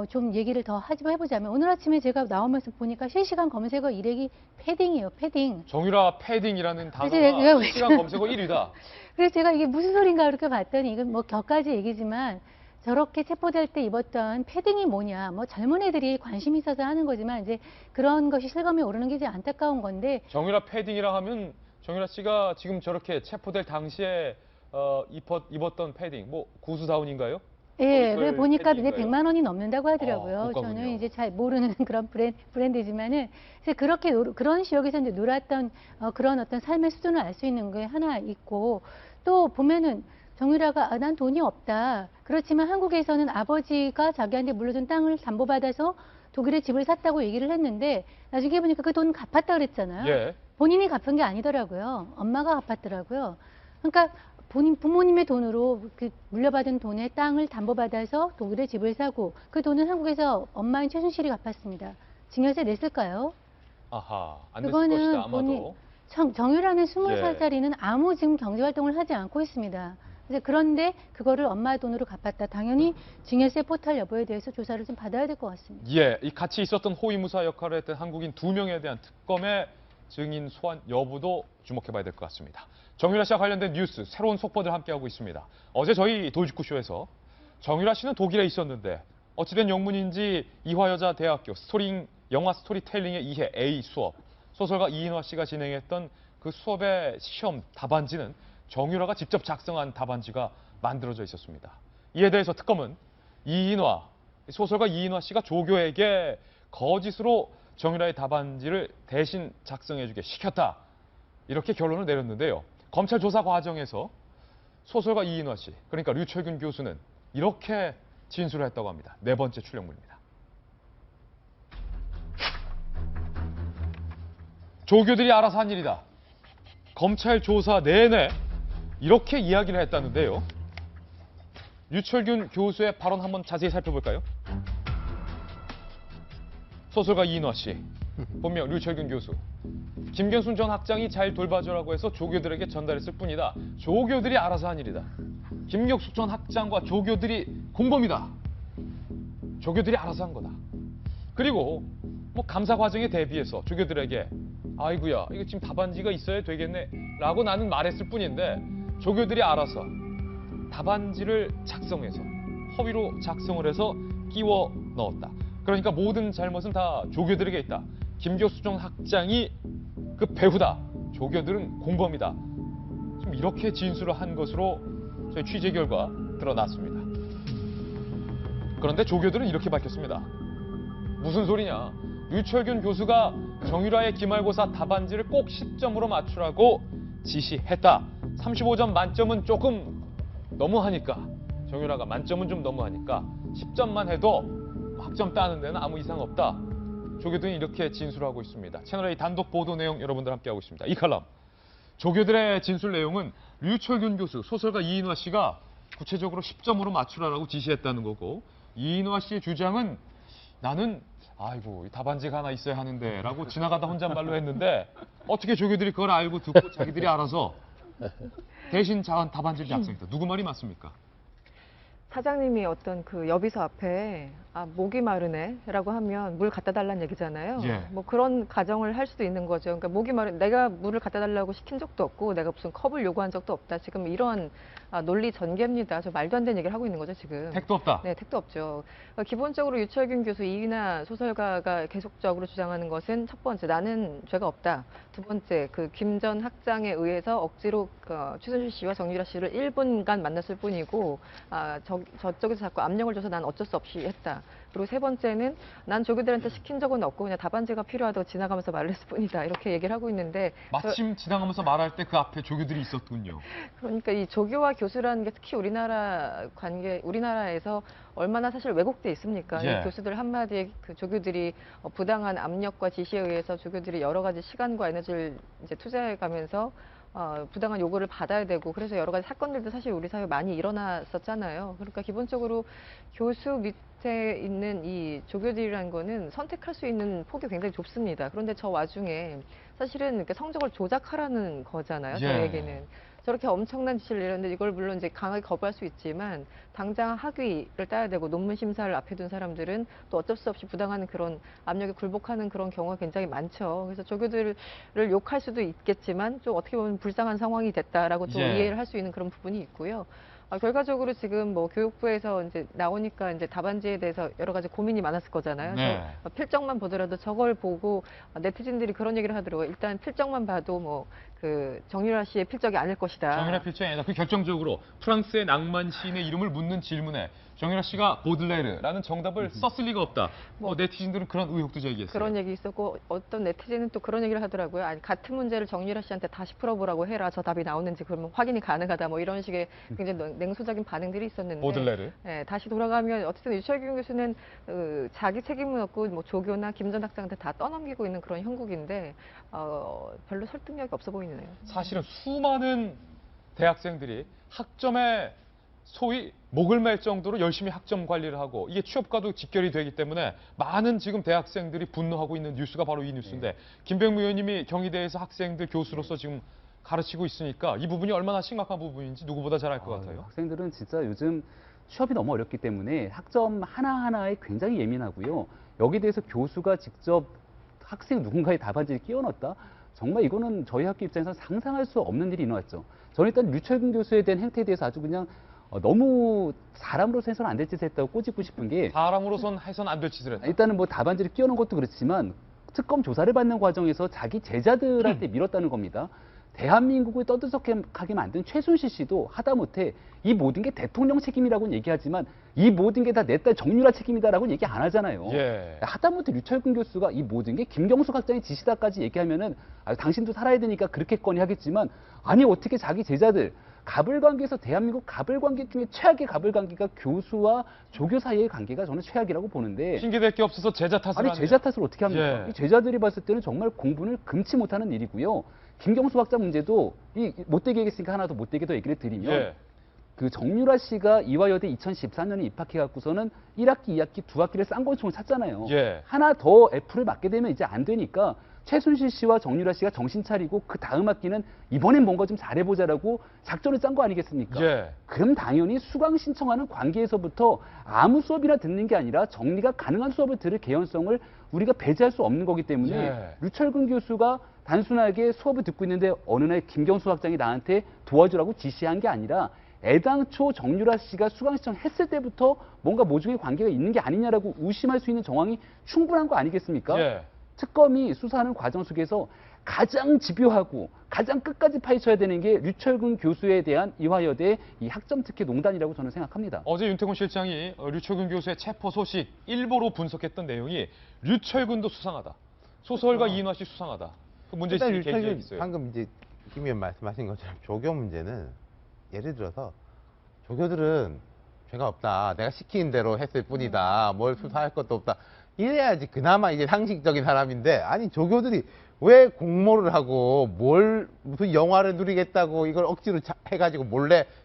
좀 얘기를 더 해보자면 오늘 아침에 제가 나오면서 보니까 실시간 검색어 일액이 패딩이에요. 패딩. 정유라 패딩이라는 단어가 실시간 검색어 1위다. 그래서 제가 이게 무슨 소린가 이렇게 봤더니 이건 뭐 격가지 얘기지만 저렇게 체포될 때 입었던 패딩이 뭐냐. 뭐 젊은 애들이 관심 있어서 하는 거지만 이제 그런 것이 실검에 오르는 게 이제 안타까운 건데. 정유라 패딩이라 하면 정유라 씨가 지금 저렇게 체포될 당시에 입었던 패딩 뭐 구스다운인가요? 예, 그래 보니까 이제 100만 원이 넘는다고 하더라고요. 저는 이제 잘 모르는 그런 브랜드지만은 그렇게 그런 지역에서 이제 놀았던 그런 어떤 삶의 수준을 알 수 있는 게 하나 있고 또 보면은 정유라가 난 돈이 없다. 그렇지만 한국에서는 아버지가 자기한테 물려준 땅을 담보받아서 독일에 집을 샀다고 얘기를 했는데 나중에 보니까 그 돈 갚았다 그랬잖아요. 본인이 갚은 게 아니더라고요. 엄마가 갚았더라고요. 그러니까 부모님의 돈으로 그 물려받은 돈에 땅을 담보받아서 독일에 집을 사고 그 돈은 한국에서 엄마인 최순실이 갚았습니다. 증여세 냈을까요? 아하, 안 냈을 것이다 아마도. 정유라는 20살짜리는 아무 지금 경제활동을 하지 않고 있습니다. 그래서 그런데 그거를 엄마 돈으로 갚았다. 당연히 증여세 포탈 여부에 대해서 조사를 좀 받아야 될 것 같습니다. 예, 이 같이 있었던 호위무사 역할을 했던 한국인 2명에 대한 특검의 증인 소환 여부도 주목해봐야 될 것 같습니다. 정유라 씨와 관련된 뉴스, 새로운 속보들 함께하고 있습니다. 어제 저희 도이치쿠쇼에서 정유라 씨는 독일에 있었는데 어찌된 영문인지 이화여자대학교 영화 스토리텔링의 2회 A 수업, 소설가 이인화 씨가 진행했던 그 수업의 시험 답안지는 정유라가 직접 작성한 답안지가 만들어져 있었습니다. 이에 대해서 특검은 소설가 이인화 씨가 조교에게 거짓으로 정유라의 답안지를 대신 작성해주게 시켰다. 이렇게 결론을 내렸는데요. 검찰 조사 과정에서 소설가 이인화 씨, 그러니까 류철균 교수는 이렇게 진술을 했다고 합니다. 네 번째 출력물입니다. 조교들이 알아서 한 일이다. 검찰 조사 내내 이렇게 이야기를 했다는데요. 류철균 교수의 발언 한번 자세히 살펴볼까요? 소설가 이인화 씨, 본명 류철균 교수. 김경순 전 학장이 잘 돌봐주라고 해서 조교들에게 전달했을 뿐이다. 조교들이 알아서 한 일이다. 김경숙 전 학장과 조교들이 공범이다. 조교들이 알아서 한 거다. 그리고 뭐 감사 과정에 대비해서 조교들에게 아이고야 이거 지금 답안지가 있어야 되겠네 라고 나는 말했을 뿐인데 조교들이 알아서 답안지를 작성해서 허위로 작성을 해서 끼워 넣었다. 그러니까 모든 잘못은 다 조교들에게 있다. 김경수 전 학장이 그 배후다. 조교들은 공범이다. 지금 이렇게 진술을 한 것으로 저희 취재 결과 드러났습니다. 그런데 조교들은 이렇게 밝혔습니다. 무슨 소리냐. 류철균 교수가 정유라의 기말고사 답안지를 꼭 10점으로 맞추라고 지시했다. 35점 만점은 조금 너무하니까 정유라가 만점은 좀 너무하니까 10점만 해도 학점 따는 데는 아무 이상 없다. 조교들이 이렇게 진술하고 있습니다. 채널A 단독 보도 내용 여러분들 함께하고 있습니다. 이 칼럼. 조교들의 진술 내용은 류철균 교수, 소설가 이인화 씨가 구체적으로 10점으로 맞추라고 지시했다는 거고 이인화 씨의 주장은 나는 아이고 답안지가 하나 있어야 하는데 라고 지나가다 혼잣말로 했는데 어떻게 조교들이 그걸 알고 듣고 자기들이 알아서 대신 답안지를 작성했다. 누구 말이 맞습니까? 사장님이 어떤 그 여비서 앞에 목이 마르네라고 하면 물 갖다 달라는 얘기잖아요. 예. 뭐 그런 가정을 할 수도 있는 거죠. 그러니까 목이 마르 내가 물을 갖다 달라고 시킨 적도 없고 내가 무슨 컵을 요구한 적도 없다. 지금 이런 논리 전개입니다. 저 말도 안 되는 얘기를 하고 있는 거죠 지금. 택도 없다. 네, 택도 없죠. 기본적으로 유철균 교수 이인화 소설가가 계속적으로 주장하는 것은 첫 번째 나는 죄가 없다. 두 번째 그 김 전 학장에 의해서 억지로 최순실 씨와 정유라 씨를 1분간 만났을 뿐이고 저쪽에서 자꾸 압력을 줘서 난 어쩔 수 없이 했다. 그리고 세 번째는 난 조교들한테 시킨 적은 없고 그냥 답안지가 필요하다고 지나가면서 말을 했을 뿐이다. 이렇게 얘기를 하고 있는데 마침 지나가면서 말할 때 그 앞에 조교들이 있었군요. 그러니까 이 조교와 교수라는 게 특히 우리나라에서 얼마나 사실 왜곡돼 있습니까? 예. 이 교수들 한마디에 그 조교들이 부당한 압력과 지시에 의해서 조교들이 여러 가지 시간과 에너지를 이제 투자해가면서 부당한 요구를 받아야 되고 그래서 여러 가지 사건들도 사실 우리 사회에 많이 일어났었잖아요. 그러니까 기본적으로 교수 밑에 있는 이 조교들이라는 거는 선택할 수 있는 폭이 굉장히 좁습니다. 그런데 저 와중에 사실은 성적을 조작하라는 거잖아요. 저에게는. 저렇게 엄청난 지시를 내렸는데 이걸 물론 이제 강하게 거부할 수 있지만 당장 학위를 따야 되고 논문 심사를 앞에 둔 사람들은 또 어쩔 수 없이 부당한 그런 압력에 굴복하는 그런 경우가 굉장히 많죠. 그래서 조교들을 욕할 수도 있겠지만 좀 어떻게 보면 불쌍한 상황이 됐다라고 또 이해를 할 수 있는 그런 부분이 있고요. 결과적으로 지금 뭐 교육부에서 이제 나오니까 이제 답안지에 대해서 여러 가지 고민이 많았을 거잖아요. 네. 필적만 보더라도 저걸 보고 네티즌들이 그런 얘기를 하더라고요. 일단 필적만 봐도 뭐 그 정유라 씨의 필적이 아닐 것이다. 정유라 필적이 아니다. 그 결정적으로 프랑스의 낭만 시인의 이름을 묻는 질문에 정유라 씨가 보들레르라는 정답을 썼을 리가 없다. 네티즌들은 그런 의혹도 제기했어요. 그런 얘기 있었고 어떤 네티즌은 또 그런 얘기를 하더라고요. 아니 같은 문제를 정유라 씨한테 다시 풀어보라고 해라. 저 답이 나오는지 그러면 확인이 가능하다. 뭐 이런 식의 굉장히 냉소적인 반응들이 있었는데. 보들레르. 네, 다시 돌아가면 어쨌든 유철균 교수는 자기 책임은 없고 뭐 조교나 김 전 학장한테 다 떠넘기고 있는 그런 형국인데 별로 설득력이 없어 보이네요. 사실은 수많은 대학생들이 학점에 소위 목을 맬 정도로 열심히 학점 관리를 하고 이게 취업과도 직결이 되기 때문에 많은 지금 대학생들이 분노하고 있는 뉴스가 바로 이 뉴스인데 김병무 의원님이 경희대에서 학생들 교수로서 지금 가르치고 있으니까 이 부분이 얼마나 심각한 부분인지 누구보다 잘 알 것 같아요. 학생들은 진짜 요즘 취업이 너무 어렵기 때문에 학점 하나하나에 굉장히 예민하고요. 여기에 대해서 교수가 직접 학생 누군가의 답안지를 끼워 넣었다? 정말 이거는 저희 학교 입장에서 상상할 수 없는 일이 일어났죠. 저는 일단 류철근 교수에 대한 행태에 대해서 아주 그냥 너무 사람으로서 해서는 안 될 짓을 했다고 꼬집고 싶은 게, 사람으로선 해선 안 될 짓을 했다. 일단은 뭐 답안지를 끼워 넣은 것도 그렇지만 특검 조사를 받는 과정에서 자기 제자들한테 밀었다는 겁니다. 대한민국을 떠들썩하게 만든 최순실 씨도 하다못해 이 모든 게 대통령 책임이라고는 얘기하지만 이 모든 게 다 내 딸 정유라 책임이다라고는 얘기 안 하잖아요. 예. 하다못해 류철근 교수가 이 모든 게 김경수 학장의 지시다까지 얘기하면은 당신도 살아야 되니까 그렇겠거니 하겠지만, 아니 어떻게 자기 제자들, 가불관계에서 대한민국 가불관계 중에 최악의 가불관계가 교수와 조교 사이의 관계가 저는 최악이라고 보는데, 핑계댈 게 없어서 제자 탓을 아니 하네요. 제자 탓을 어떻게 합니까? 예. 이 제자들이 봤을 때는 정말 공부를 금치 못하는 일이고요. 김경수 학자 문제도 이 못되게 얘기했으니까 하나 더 못되게 더 얘기를 드리면, 예. 그 정유라 씨가 이화여대 2014년에 입학해갖고서는 1학기, 2학기 두 학기를 쌍권총을 찼잖아요. 예. 하나 더 F를 맞게 되면 이제 안 되니까 최순실 씨와 정유라 씨가 정신 차리고 그 다음 학기는 이번엔 뭔가 좀 잘해보자라고 작전을 짠 거 아니겠습니까? 예. 그럼 당연히 수강 신청하는 관계에서부터 아무 수업이나 듣는 게 아니라 정리가 가능한 수업을 들을 개연성을 우리가 배제할 수 없는 거기 때문에 예. 류철근 교수가 단순하게 수업을 듣고 있는데 어느 날 김경수 학장이 나한테 도와주라고 지시한 게 아니라 애당초 정유라 씨가 수강 신청했을 때부터 뭔가 모종의 관계가 있는 게 아니냐라고 의심할 수 있는 정황이 충분한 거 아니겠습니까? 예. 특검이 수사하는 과정 속에서 가장 집요하고 가장 끝까지 파헤쳐야 되는 게 류철근 교수에 대한 이화여대 이 학점 특혜 농단이라고 저는 생각합니다. 어제 윤태곤 실장이 류철근 교수의 체포 소식 일보로 분석했던 내용이 류철근도 수상하다. 소설가 이인화 씨 수상하다. 그 문제 일단 있어요. 류철근 방금 이제 김 의원 말씀하신 것처럼 조교 문제는 예를 들어서 조교들은 죄가 없다. 내가 시키는 대로 했을 뿐이다. 뭘 수사할 것도 없다. 이래야지 그나마 이제 상식적인 사람인데, 아니 조교들이 왜 공모를 하고 무슨 영화를 누리겠다고 이걸 억지로 해가지고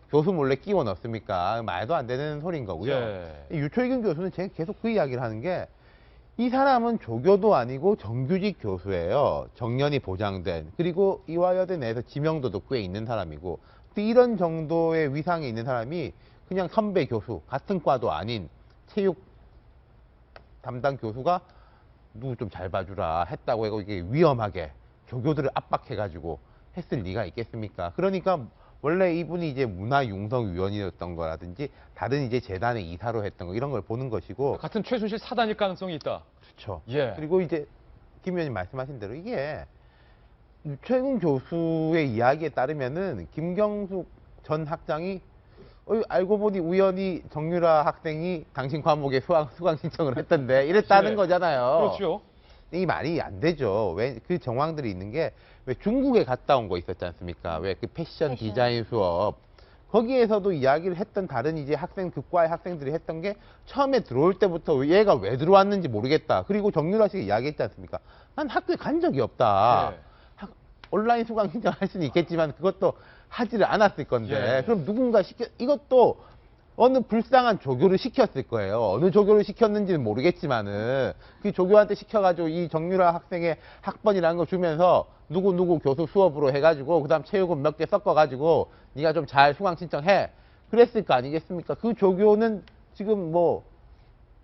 교수 몰래 끼워 넣습니까? 말도 안 되는 소리인 거고요. 예. 유철균 교수는 제가 계속 그 이야기를 하는 게, 이 사람은 조교도 아니고 정규직 교수예요. 정년이 보장된. 그리고 이화여대 내에서 지명도도 꽤 있는 사람이고, 이런 정도의 위상이 있는 사람이 그냥 선배 교수, 같은 과도 아닌 체육 담당 교수가 누구 좀 잘 봐주라 했다고 해서 이게 위험하게 조교들을 압박해가지고 했을 리가 있겠습니까? 그러니까 원래 이분이 이제 문화융성위원이었던 거라든지 다른 이제 재단의 이사로 했던 거, 이런 걸 보는 것이고, 같은 최순실 사단일 가능성이 있다. 그렇죠. 예. 그리고 이제 김 의원님 말씀하신 대로 이게 유철근 교수의 이야기에 따르면은 김경숙 전 학장이 알고 보니 우연히 정유라 학생이 당신 과목에 수강 신청을 했던데 이랬다는 예. 거잖아요. 그렇죠. 이 말이 안 되죠. 왜 그 정황들이 있는 게, 왜 중국에 갔다 온 거 있었지 않습니까? 왜 그 패션 디자인 수업, 거기에서도 이야기를 했던 다른 이제 그 과의 학생들이 했던 게, 처음에 들어올 때부터 얘가 왜 들어왔는지 모르겠다. 그리고 정유라 씨가 이야기했지 않습니까? 난 학교에 간 적이 없다. 예. 온라인 수강 신청할 수는 있겠지만 그것도 하지를 않았을 건데, 예. 그럼 누군가 이것도 어느 불쌍한 조교를 시켰을 거예요. 어느 조교를 시켰는지는 모르겠지만은 그 조교한테 시켜가지고 이 정유라 학생의 학번이라는 거 주면서 누구 교수 수업으로 해가지고 그다음 체육은 몇 개 섞어가지고 네가 좀 잘 수강 신청해, 그랬을 거 아니겠습니까? 그 조교는 지금 뭐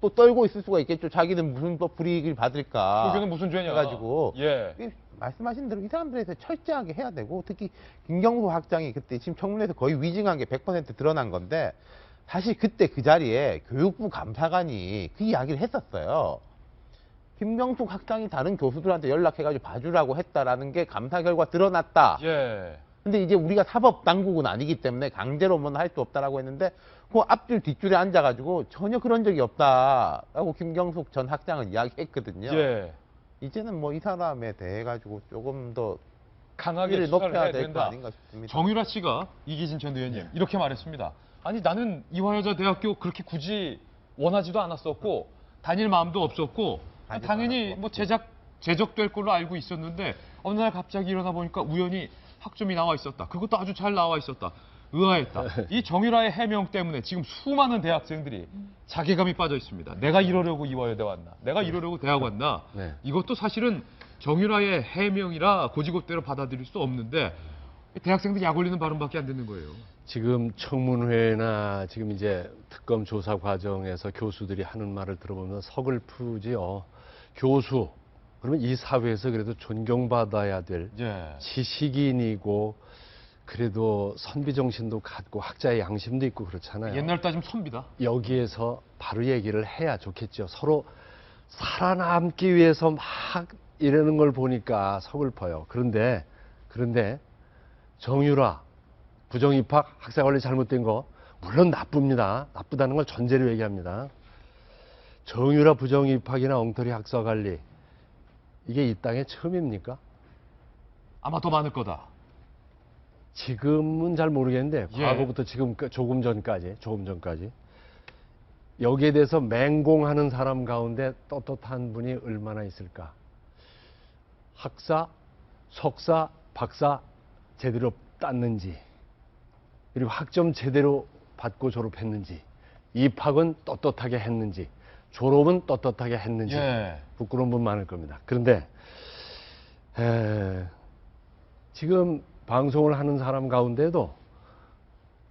또 떨고 있을 수가 있겠죠. 자기는 무슨 또 불이익을 받을까. 조교는 무슨 죄냐. 해가지고 예. 말씀하신 대로 이 사람들에 대해서 철저하게 해야 되고, 특히 김경수 학장이 그때 지금 청문회에서 거의 위증한 게 100% 드러난 건데, 사실 그때 그 자리에 교육부 감사관이 그 이야기를 했었어요. 김경숙 학장이 다른 교수들한테 연락해가지고 봐주라고 했다라는 게 감사 결과 드러났다. 예. 근데 이제 우리가 사법 당국은 아니기 때문에 강제로 뭐 할 수 없다라고 했는데, 그 앞줄 뒷줄에 앉아가지고 전혀 그런 적이 없다라고 김경숙 전 학장은 이야기했거든요. 예. 이제는 뭐 이 사람에 대해 가지고 조금 더 강하게 수위를 수사를 높여야 해야 될 거 된다. 아닌가 싶습니다. 정유라 씨가 이기진 전 의원님 이렇게 말했습니다. 아니 나는 이화여자대학교 그렇게 굳이 원하지도 않았었고 다닐 마음도 없었고 당연히 뭐 제적될 걸로 알고 있었는데 어느 날 갑자기 일어나 보니까 우연히 학점이 나와 있었다. 그것도 아주 잘 나와 있었다. 의아했다. 이 정유라의 해명 때문에 지금 수많은 대학생들이 자괴감이 빠져 있습니다. 내가 이러려고 이화여대 왔나? 내가 이러려고 대학 왔나? 네. 이것도 사실은 정유라의 해명이라 고지고대로 받아들일 수 없는데 대학생들 약 올리는 발언밖에 안 듣는 거예요. 지금 청문회나 지금 이제 특검 조사 과정에서 교수들이 하는 말을 들어보면 서글프지요. 교수, 그러면 이 사회에서 그래도 존경받아야 될 지식인이고 그래도 선비정신도 갖고 학자의 양심도 있고 그렇잖아요. 옛날 따지면 선비다. 여기에서 바로 얘기를 해야 좋겠죠. 서로 살아남기 위해서 막 이러는 걸 보니까 서글퍼요. 그런데 정유라 부정입학 학사관리 잘못된 거 물론 나쁩니다. 나쁘다는 걸 전제로 얘기합니다. 정유라 부정입학이나 엉터리 학사관리 이게 이 땅에 처음입니까? 아마 더 많을 거다. 지금은 잘 모르겠는데 과거부터 지금 조금 전까지 여기에 대해서 맹공하는 사람 가운데 떳떳한 분이 얼마나 있을까? 학사, 석사, 박사 제대로 땄는지 그리고 학점 제대로 받고 졸업했는지 입학은 떳떳하게 했는지 졸업은 떳떳하게 했는지 부끄러운 분 많을 겁니다. 그런데 지금 방송을 하는 사람 가운데도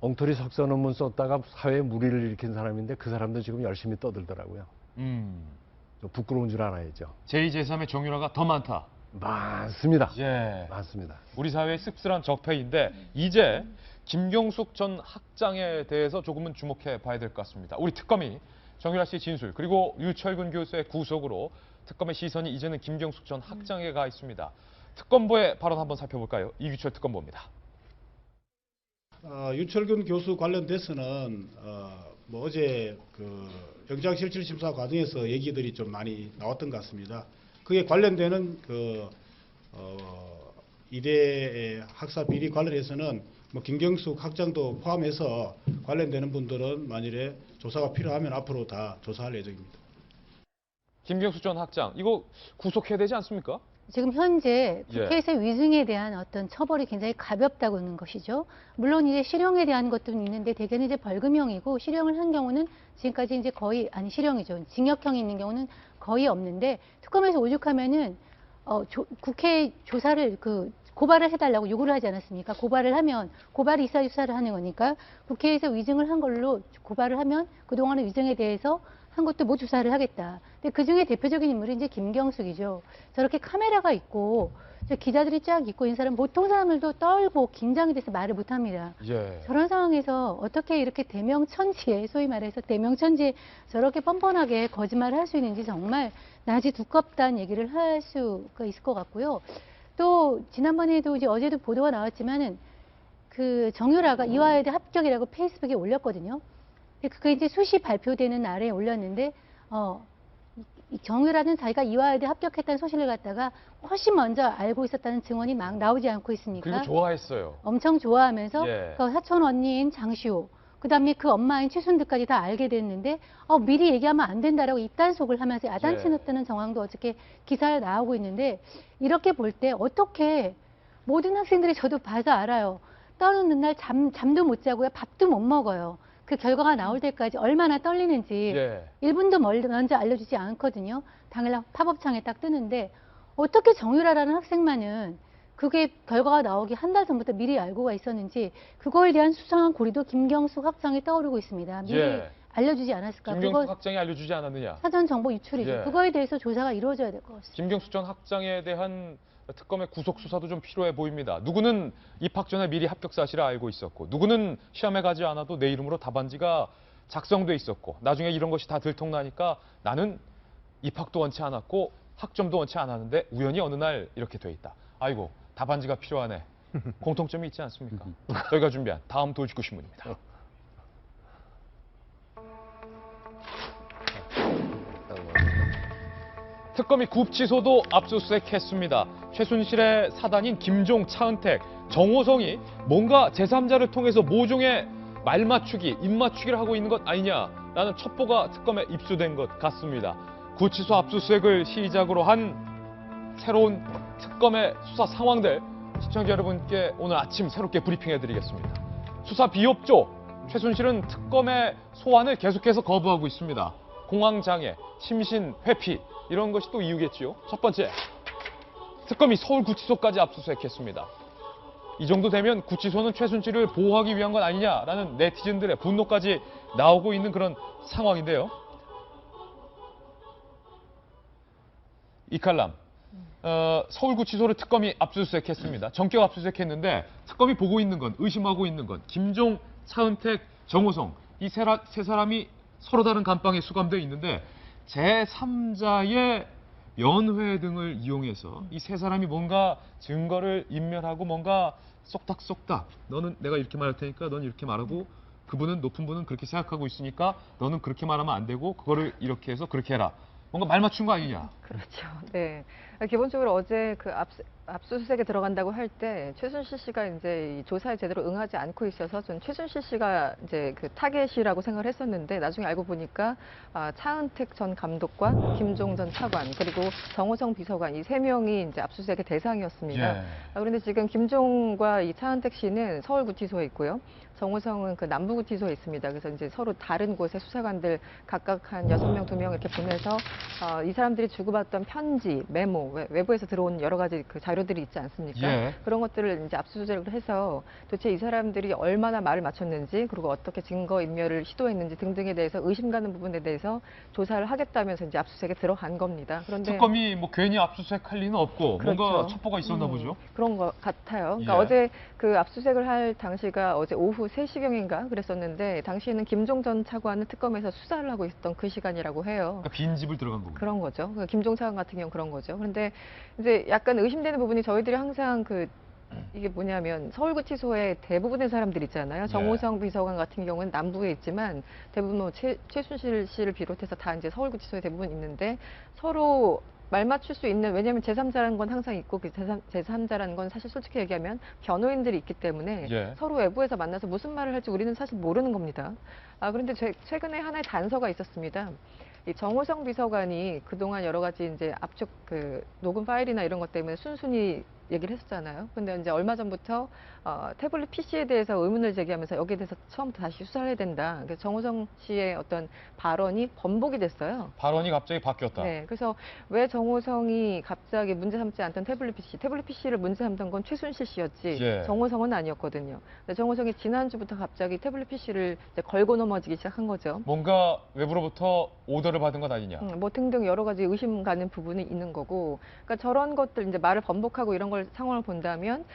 엉터리 석사 논문 썼다가 사회에 무리를 일으킨 사람인데 그 사람도 지금 열심히 떠들더라고요. 좀 부끄러운 줄 알아야죠. 제2, 제3의 정유라가 더 많다. 많습니다. 많습니다. 우리 사회의 씁쓸한 적폐인데 이제 김경숙 전 학장에 대해서 조금은 주목해 봐야 될 것 같습니다. 우리 특검이 정유라 씨 진술 그리고 유철근 교수의 구속으로 특검의 시선이 이제는 김경숙 전 학장에 가 있습니다. 특검부의 발언 한번 살펴볼까요? 이규철 특검부입니다. 유철근 교수 관련돼서는 어제 그 영장실질심사 과정에서 얘기들이 좀 많이 나왔던 것 같습니다. 그에 관련되는 이대 학사 비리 관련해서는 김경숙 학장도 포함해서 관련되는 분들은 만일에 조사가 필요하면 앞으로 다 조사할 예정입니다. 김경숙 전 학장 이거 구속해야 되지 않습니까? 지금 현재 국회에서 위증에 대한 어떤 처벌이 굉장히 가볍다고 하는 것이죠. 물론 이제 실형에 대한 것도 있는데 대개는 이제 벌금형이고 실형을 한 경우는 지금까지 이제 거의 실형이죠. 징역형이 있는 경우는 거의 없는데 특검에서 오죽하면은 국회 조사를 고발을 해달라고 요구를 하지 않았습니까? 고발을 하면 고발이 있어야 수사를 하는 거니까 국회에서 위증을 한 걸로 고발을 하면 그동안의 위증에 대해서 한 것도 못 조사를 하겠다. 근데 그 중에 대표적인 인물이 이제 김경숙이죠. 저렇게 카메라가 있고 기자들이 쫙 있고 있는 사람 보통 사람들도 떨고 긴장이 돼서 말을 못 합니다. 저런 상황에서 어떻게 이렇게 대명천지에 소위 말해서 대명천지에 저렇게 뻔뻔하게 거짓말을 할 수 있는지 정말 낯이 두껍다는 얘기를 할 수가 있을 것 같고요. 또 지난번에도 이제 어제도 보도가 나왔지만은 그 정유라가 이화여대 합격이라고 페이스북에 올렸거든요. 그게 이제 수시 발표되는 날에 올렸는데 정유라는 자기가 이화여대 합격했다는 소식을 갖다가 훨씬 먼저 알고 있었다는 증언이 막 나오지 않고 있습니까? 그리고 좋아했어요. 엄청 좋아하면서 그 사촌 언니인 장시호, 그다음에 그 엄마인 최순득까지 다 알게 됐는데 미리 얘기하면 안 된다라고 입단속을 하면서 야단치렀다는 정황도 어저께 기사에 나오고 있는데 이렇게 볼 때 어떻게 모든 학생들이 저도 봐서 알아요. 떠오르는 날 잠도 못 자고요. 밥도 못 먹어요. 그 결과가 나올 때까지 얼마나 떨리는지 1분도 먼저 알려주지 않거든요. 당일날 팝업창에 딱 뜨는데 어떻게 정유라라는 학생만은 그게 결과가 나오기 한 달 전부터 미리 알고가 있었는지 그거에 대한 수상한 고리도 김경숙 학장이 떠오르고 있습니다. 미리 알려주지 않았을까? 김경숙 학장이 알려주지 않았느냐? 사전 정보 유출이죠. 그거에 대해서 조사가 이루어져야 될 것 같습니다. 김경숙 전 학장에 대한 특검의 구속 수사도 좀 필요해 보입니다. 누구는 입학 전에 미리 합격 사실을 알고 있었고 누구는 시험에 가지 않아도 내 이름으로 답안지가 작성돼 있었고 나중에 이런 것이 다 들통나니까 나는 입학도 원치 않았고 학점도 원치 않았는데 우연히 어느 날 이렇게 돼 있다. 아이고 답안지가 필요하네. 공통점이 있지 않습니까? 저희가 준비한 다음 돌직구 신문입니다. 특검이 굽치소도 압수수색했습니다. 최순실의 사단인 김종, 차은택, 정호성이 뭔가 제3자를 통해서 모종의 말맞추기, 입맞추기를 하고 있는 것 아니냐라는 첩보가 특검에 입수된 것 같습니다. 구치소 압수수색을 시작으로 한 새로운 특검의 수사 상황들 시청자 여러분께 오늘 아침 새롭게 브리핑해드리겠습니다. 수사 비협조, 최순실은 특검의 소환을 계속해서 거부하고 있습니다. 공황장애, 심신 회피 이런 것이 또 이유겠지요. 첫 번째, 특검이 서울구치소까지 압수수색했습니다. 이 정도 되면 구치소는 최순실을 보호하기 위한 건 아니냐라는 네티즌들의 분노까지 나오고 있는 그런 상황인데요. 이 칼럼, 서울구치소를 특검이 압수수색했습니다. 전격 압수수색했는데 특검이 보고 있는 건, 의심하고 있는 건 김종, 차은택, 정호성 이 세 사람이 서로 다른 감방에 수감되어 있는데 제3자의 연회 등을 이용해서 이 세 사람이 뭔가 증거를 인멸하고 뭔가 쏙닥쏙닥 너는 내가 이렇게 말할 테니까 너는 이렇게 말하고 그분은 높은 분은 그렇게 생각하고 있으니까 너는 그렇게 말하면 안 되고 그거를 이렇게 해서 그렇게 해라. 뭔가 말 맞춘 거 아니냐. 그렇죠. 네. 기본적으로 어제 그 압수수색에 들어간다고 할 때 최순실 씨가 이제 이 조사에 제대로 응하지 않고 있어서 전 최순실 씨가 이제 그 타겟이라고 생각을 했었는데 나중에 알고 보니까 차은택 전 감독과 김종 전 차관 그리고 정호성 비서관 이 세 명이 이제 압수수색의 대상이었습니다. 예. 그런데 지금 김종과 이 차은택 씨는 서울구치소에 있고요. 정호성은 그 남부구치소에 있습니다. 그래서 이제 서로 다른 곳에 수사관들 각각 한 6명, 2명 이렇게 보내서 이 사람들이 주고받던 편지, 메모, 외부에서 들어온 여러 가지 그 자료들이 있지 않습니까? 예. 그런 것들을 이제 압수수색을 해서 도대체 이 사람들이 얼마나 말을 맞췄는지 그리고 어떻게 증거 인멸을 시도했는지 등등에 대해서 의심 가는 부분에 대해서 조사를 하겠다면서 이제 압수수색에 들어간 겁니다. 그런데 특검이 뭐 괜히 압수수색할 리는 없고 그렇죠. 뭔가 첩보가 있었나 보죠. 그런 것 같아요. 그러니까 예. 어제 그 압수수색을 할 당시가 어제 오후 3시경인가 그랬었는데 당시에는 김종 전 차관은 특검에서 수사를 하고 있었던 그 시간이라고 해요. 그러니까 빈집을 들어간 거고. 그런 거죠. 그러니까 김종 차관 같은 경우 그런 거죠. 그런데 이제 약간 의심되는 부분이 저희들이 항상 이게 뭐냐면 서울구치소에 대부분의 사람들 있잖아요. 정호성 비서관 같은 경우는 남부에 있지만 대부분 뭐 최순실 씨를 비롯해서 다 이제 서울구치소에 대부분 있는데 서로 말 맞출 수 있는 왜냐하면 제3자라는 건 항상 있고 그 제3자라는 건 사실 솔직히 얘기하면 변호인들이 있기 때문에 서로 외부에서 만나서 무슨 말을 할지 우리는 사실 모르는 겁니다. 그런데 최근에 하나의 단서가 있었습니다. 이 정호성 비서관이 그동안 여러 가지 이제 압축 녹음 파일이나 이런 것 때문에 순순히 얘기를 했었잖아요. 근데 이제 얼마 전부터 태블릿 PC에 대해서 의문을 제기하면서 여기에 대해서 처음부터 다시 수사를 해야 된다. 그래서 정호성 씨의 어떤 발언이 번복이 됐어요. 발언이 갑자기 바뀌었다. 네, 그래서 왜 정호성이 갑자기 문제 삼지 않던 태블릿 PC를 문제 삼던 건 최순실 씨였지 정호성은 아니었거든요. 근데 정호성이 지난주부터 갑자기 태블릿 PC를 걸고 넘어지기 시작한 거죠. 뭔가 외부로부터 오더를 받은 것 아니냐. 뭐 등등 여러 가지 의심 가는 부분이 있는 거고, 그러니까 저런 것들 이제 말을 번복하고 이런 걸 상황을 본다면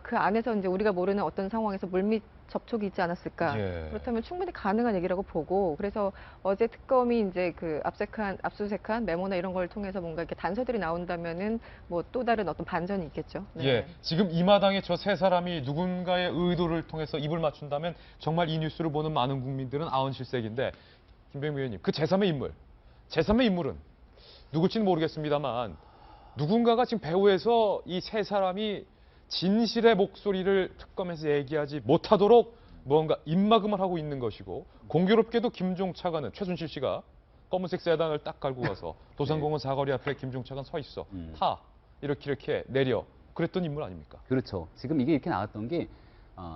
그 안에서 이제 우리가 모르는 어떤 상황에서 물밑 접촉이 있지 않았을까. 그렇다면 충분히 가능한 얘기라고 보고, 그래서 어제 특검이 이제 그 압수수색한 메모나 이런 걸 통해서 뭔가 이렇게 단서들이 나온다면은 뭐 또 다른 어떤 반전이 있겠죠. 네. 예, 지금 이 마당에 저 세 사람이 누군가의 의도를 통해서 입을 맞춘다면 정말 이 뉴스를 보는 많은 국민들은 아흔실색인데 김병민 의원님, 그 제3의 인물은 누굴지는 모르겠습니다만 누군가가 지금 배후에서 이 세 사람이 진실의 목소리를 특검에서 얘기하지 못하도록 뭔가 입막음을 하고 있는 것이고, 공교롭게도 김종 차관은 최순실 씨가 검은색 세단을 딱 갈고 가서 도산공원 사거리 앞에 김종 차관 서 있어. 타. 이렇게 내려. 그랬던 인물 아닙니까? 그렇죠. 지금 이게 이렇게 나왔던 게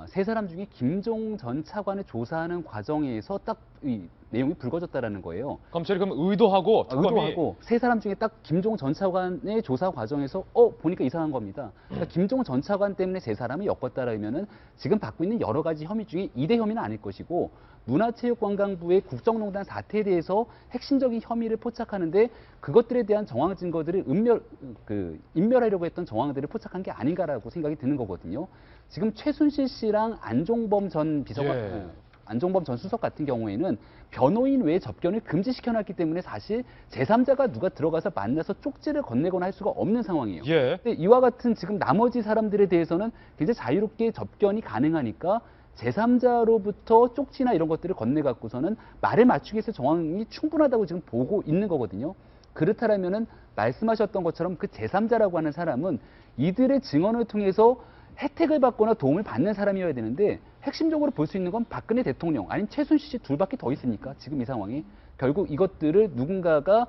세 사람 중에 김종 전 차관을 조사하는 과정에서 딱 이 내용이 불거졌다라는 거예요. 검찰이 그럼 의도하고 의도하고 세 사람 중에 딱 김종 전 차관의 조사 과정에서 보니까 이상한 겁니다. 그러니까 김종 전 차관 때문에 세 사람이 엮었다라면은 지금 받고 있는 여러 가지 혐의 중에 2대 혐의는 아닐 것이고, 문화체육관광부의 국정농단 사태에 대해서 핵심적인 혐의를 포착하는데 그것들에 대한 정황 증거들을 인멸하려고 했던 정황들을 포착한 게 아닌가라고 생각이 드는 거거든요. 지금 최순실 씨랑 안종범 전 비서관, 안종범 전 수석 같은 경우에는 변호인 외에 접견을 금지시켜놨기 때문에 사실 제3자가 누가 들어가서 만나서 쪽지를 건네거나 할 수가 없는 상황이에요. 근데 이와 같은 지금 나머지 사람들에 대해서는 굉장히 자유롭게 접견이 가능하니까 제3자로부터 쪽지나 이런 것들을 건네갖고서는 말을 맞추기 위해서 정황이 충분하다고 지금 보고 있는 거거든요. 그렇다면은 말씀하셨던 것처럼 그 제3자라고 하는 사람은 이들의 증언을 통해서 혜택을 받거나 도움을 받는 사람이어야 되는데, 핵심적으로 볼 수 있는 건 박근혜 대통령 아니면 최순실 씨 둘밖에 더 있으니까 지금 이 상황이 결국 이것들을 누군가가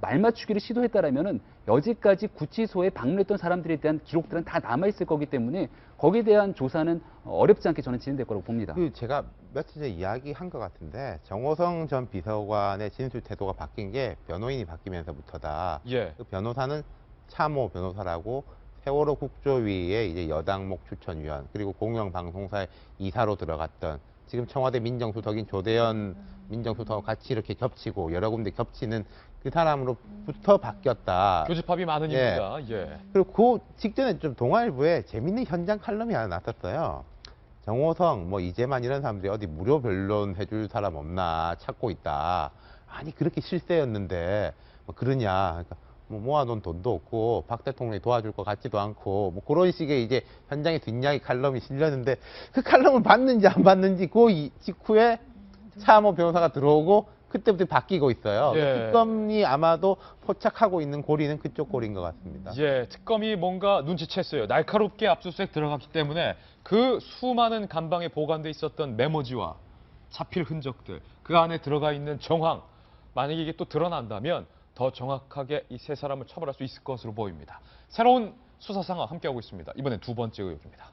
말 맞추기를 시도했다라면은 여지까지 구치소에 방문했던 사람들에 대한 기록들은 다 남아있을 거기 때문에 거기에 대한 조사는 어렵지 않게 저는 진행될 거라고 봅니다. 제가 며칠 전에 이야기한 것 같은데 정호성 전 비서관의 진술 태도가 바뀐 게 변호인이 바뀌면서부터다. 그 변호사는 참호 변호사라고 세월호 국조위에 이제 여당목 추천위원 그리고 공영방송사의 이사로 들어갔던 지금 청와대 민정수석인 조대현 민정수석하고 같이 이렇게 겹치고 여러 군데 겹치는 그 사람으로부터 바뀌었다. 교집합이 많은 이유가. 예. 그리고 그 직전에 좀 동아일보에 재밌는 현장 칼럼이 하나 났었어요. 정호성, 뭐 이재만 이런 사람들이 어디 무료 변론 해줄 사람 없나 찾고 있다. 아니 그렇게 실세였는데 뭐 그러냐. 그러니까 뭐 모아놓은 돈도 없고 박 대통령이 도와줄 것 같지도 않고 뭐 그런 식의 이제 현장의 뒷이야기 칼럼이 실렸는데 그 칼럼을 봤는지 안 봤는지 그 직후에 차모 변호사가 들어오고 그때부터 바뀌고 있어요. 예. 특검이 아마도 포착하고 있는 고리는 그쪽 고리인 것 같습니다. 예, 특검이 뭔가 눈치챘어요. 날카롭게 압수수색 들어갔기 때문에 그 수많은 감방에 보관돼 있었던 메모지와 잡힐 흔적들, 그 안에 들어가 있는 정황, 만약에 이게 또 드러난다면 더 정확하게 이 세 사람을 처벌할 수 있을 것으로 보입니다. 새로운 수사 상황 함께하고 있습니다. 이번엔 두 번째 의혹입니다.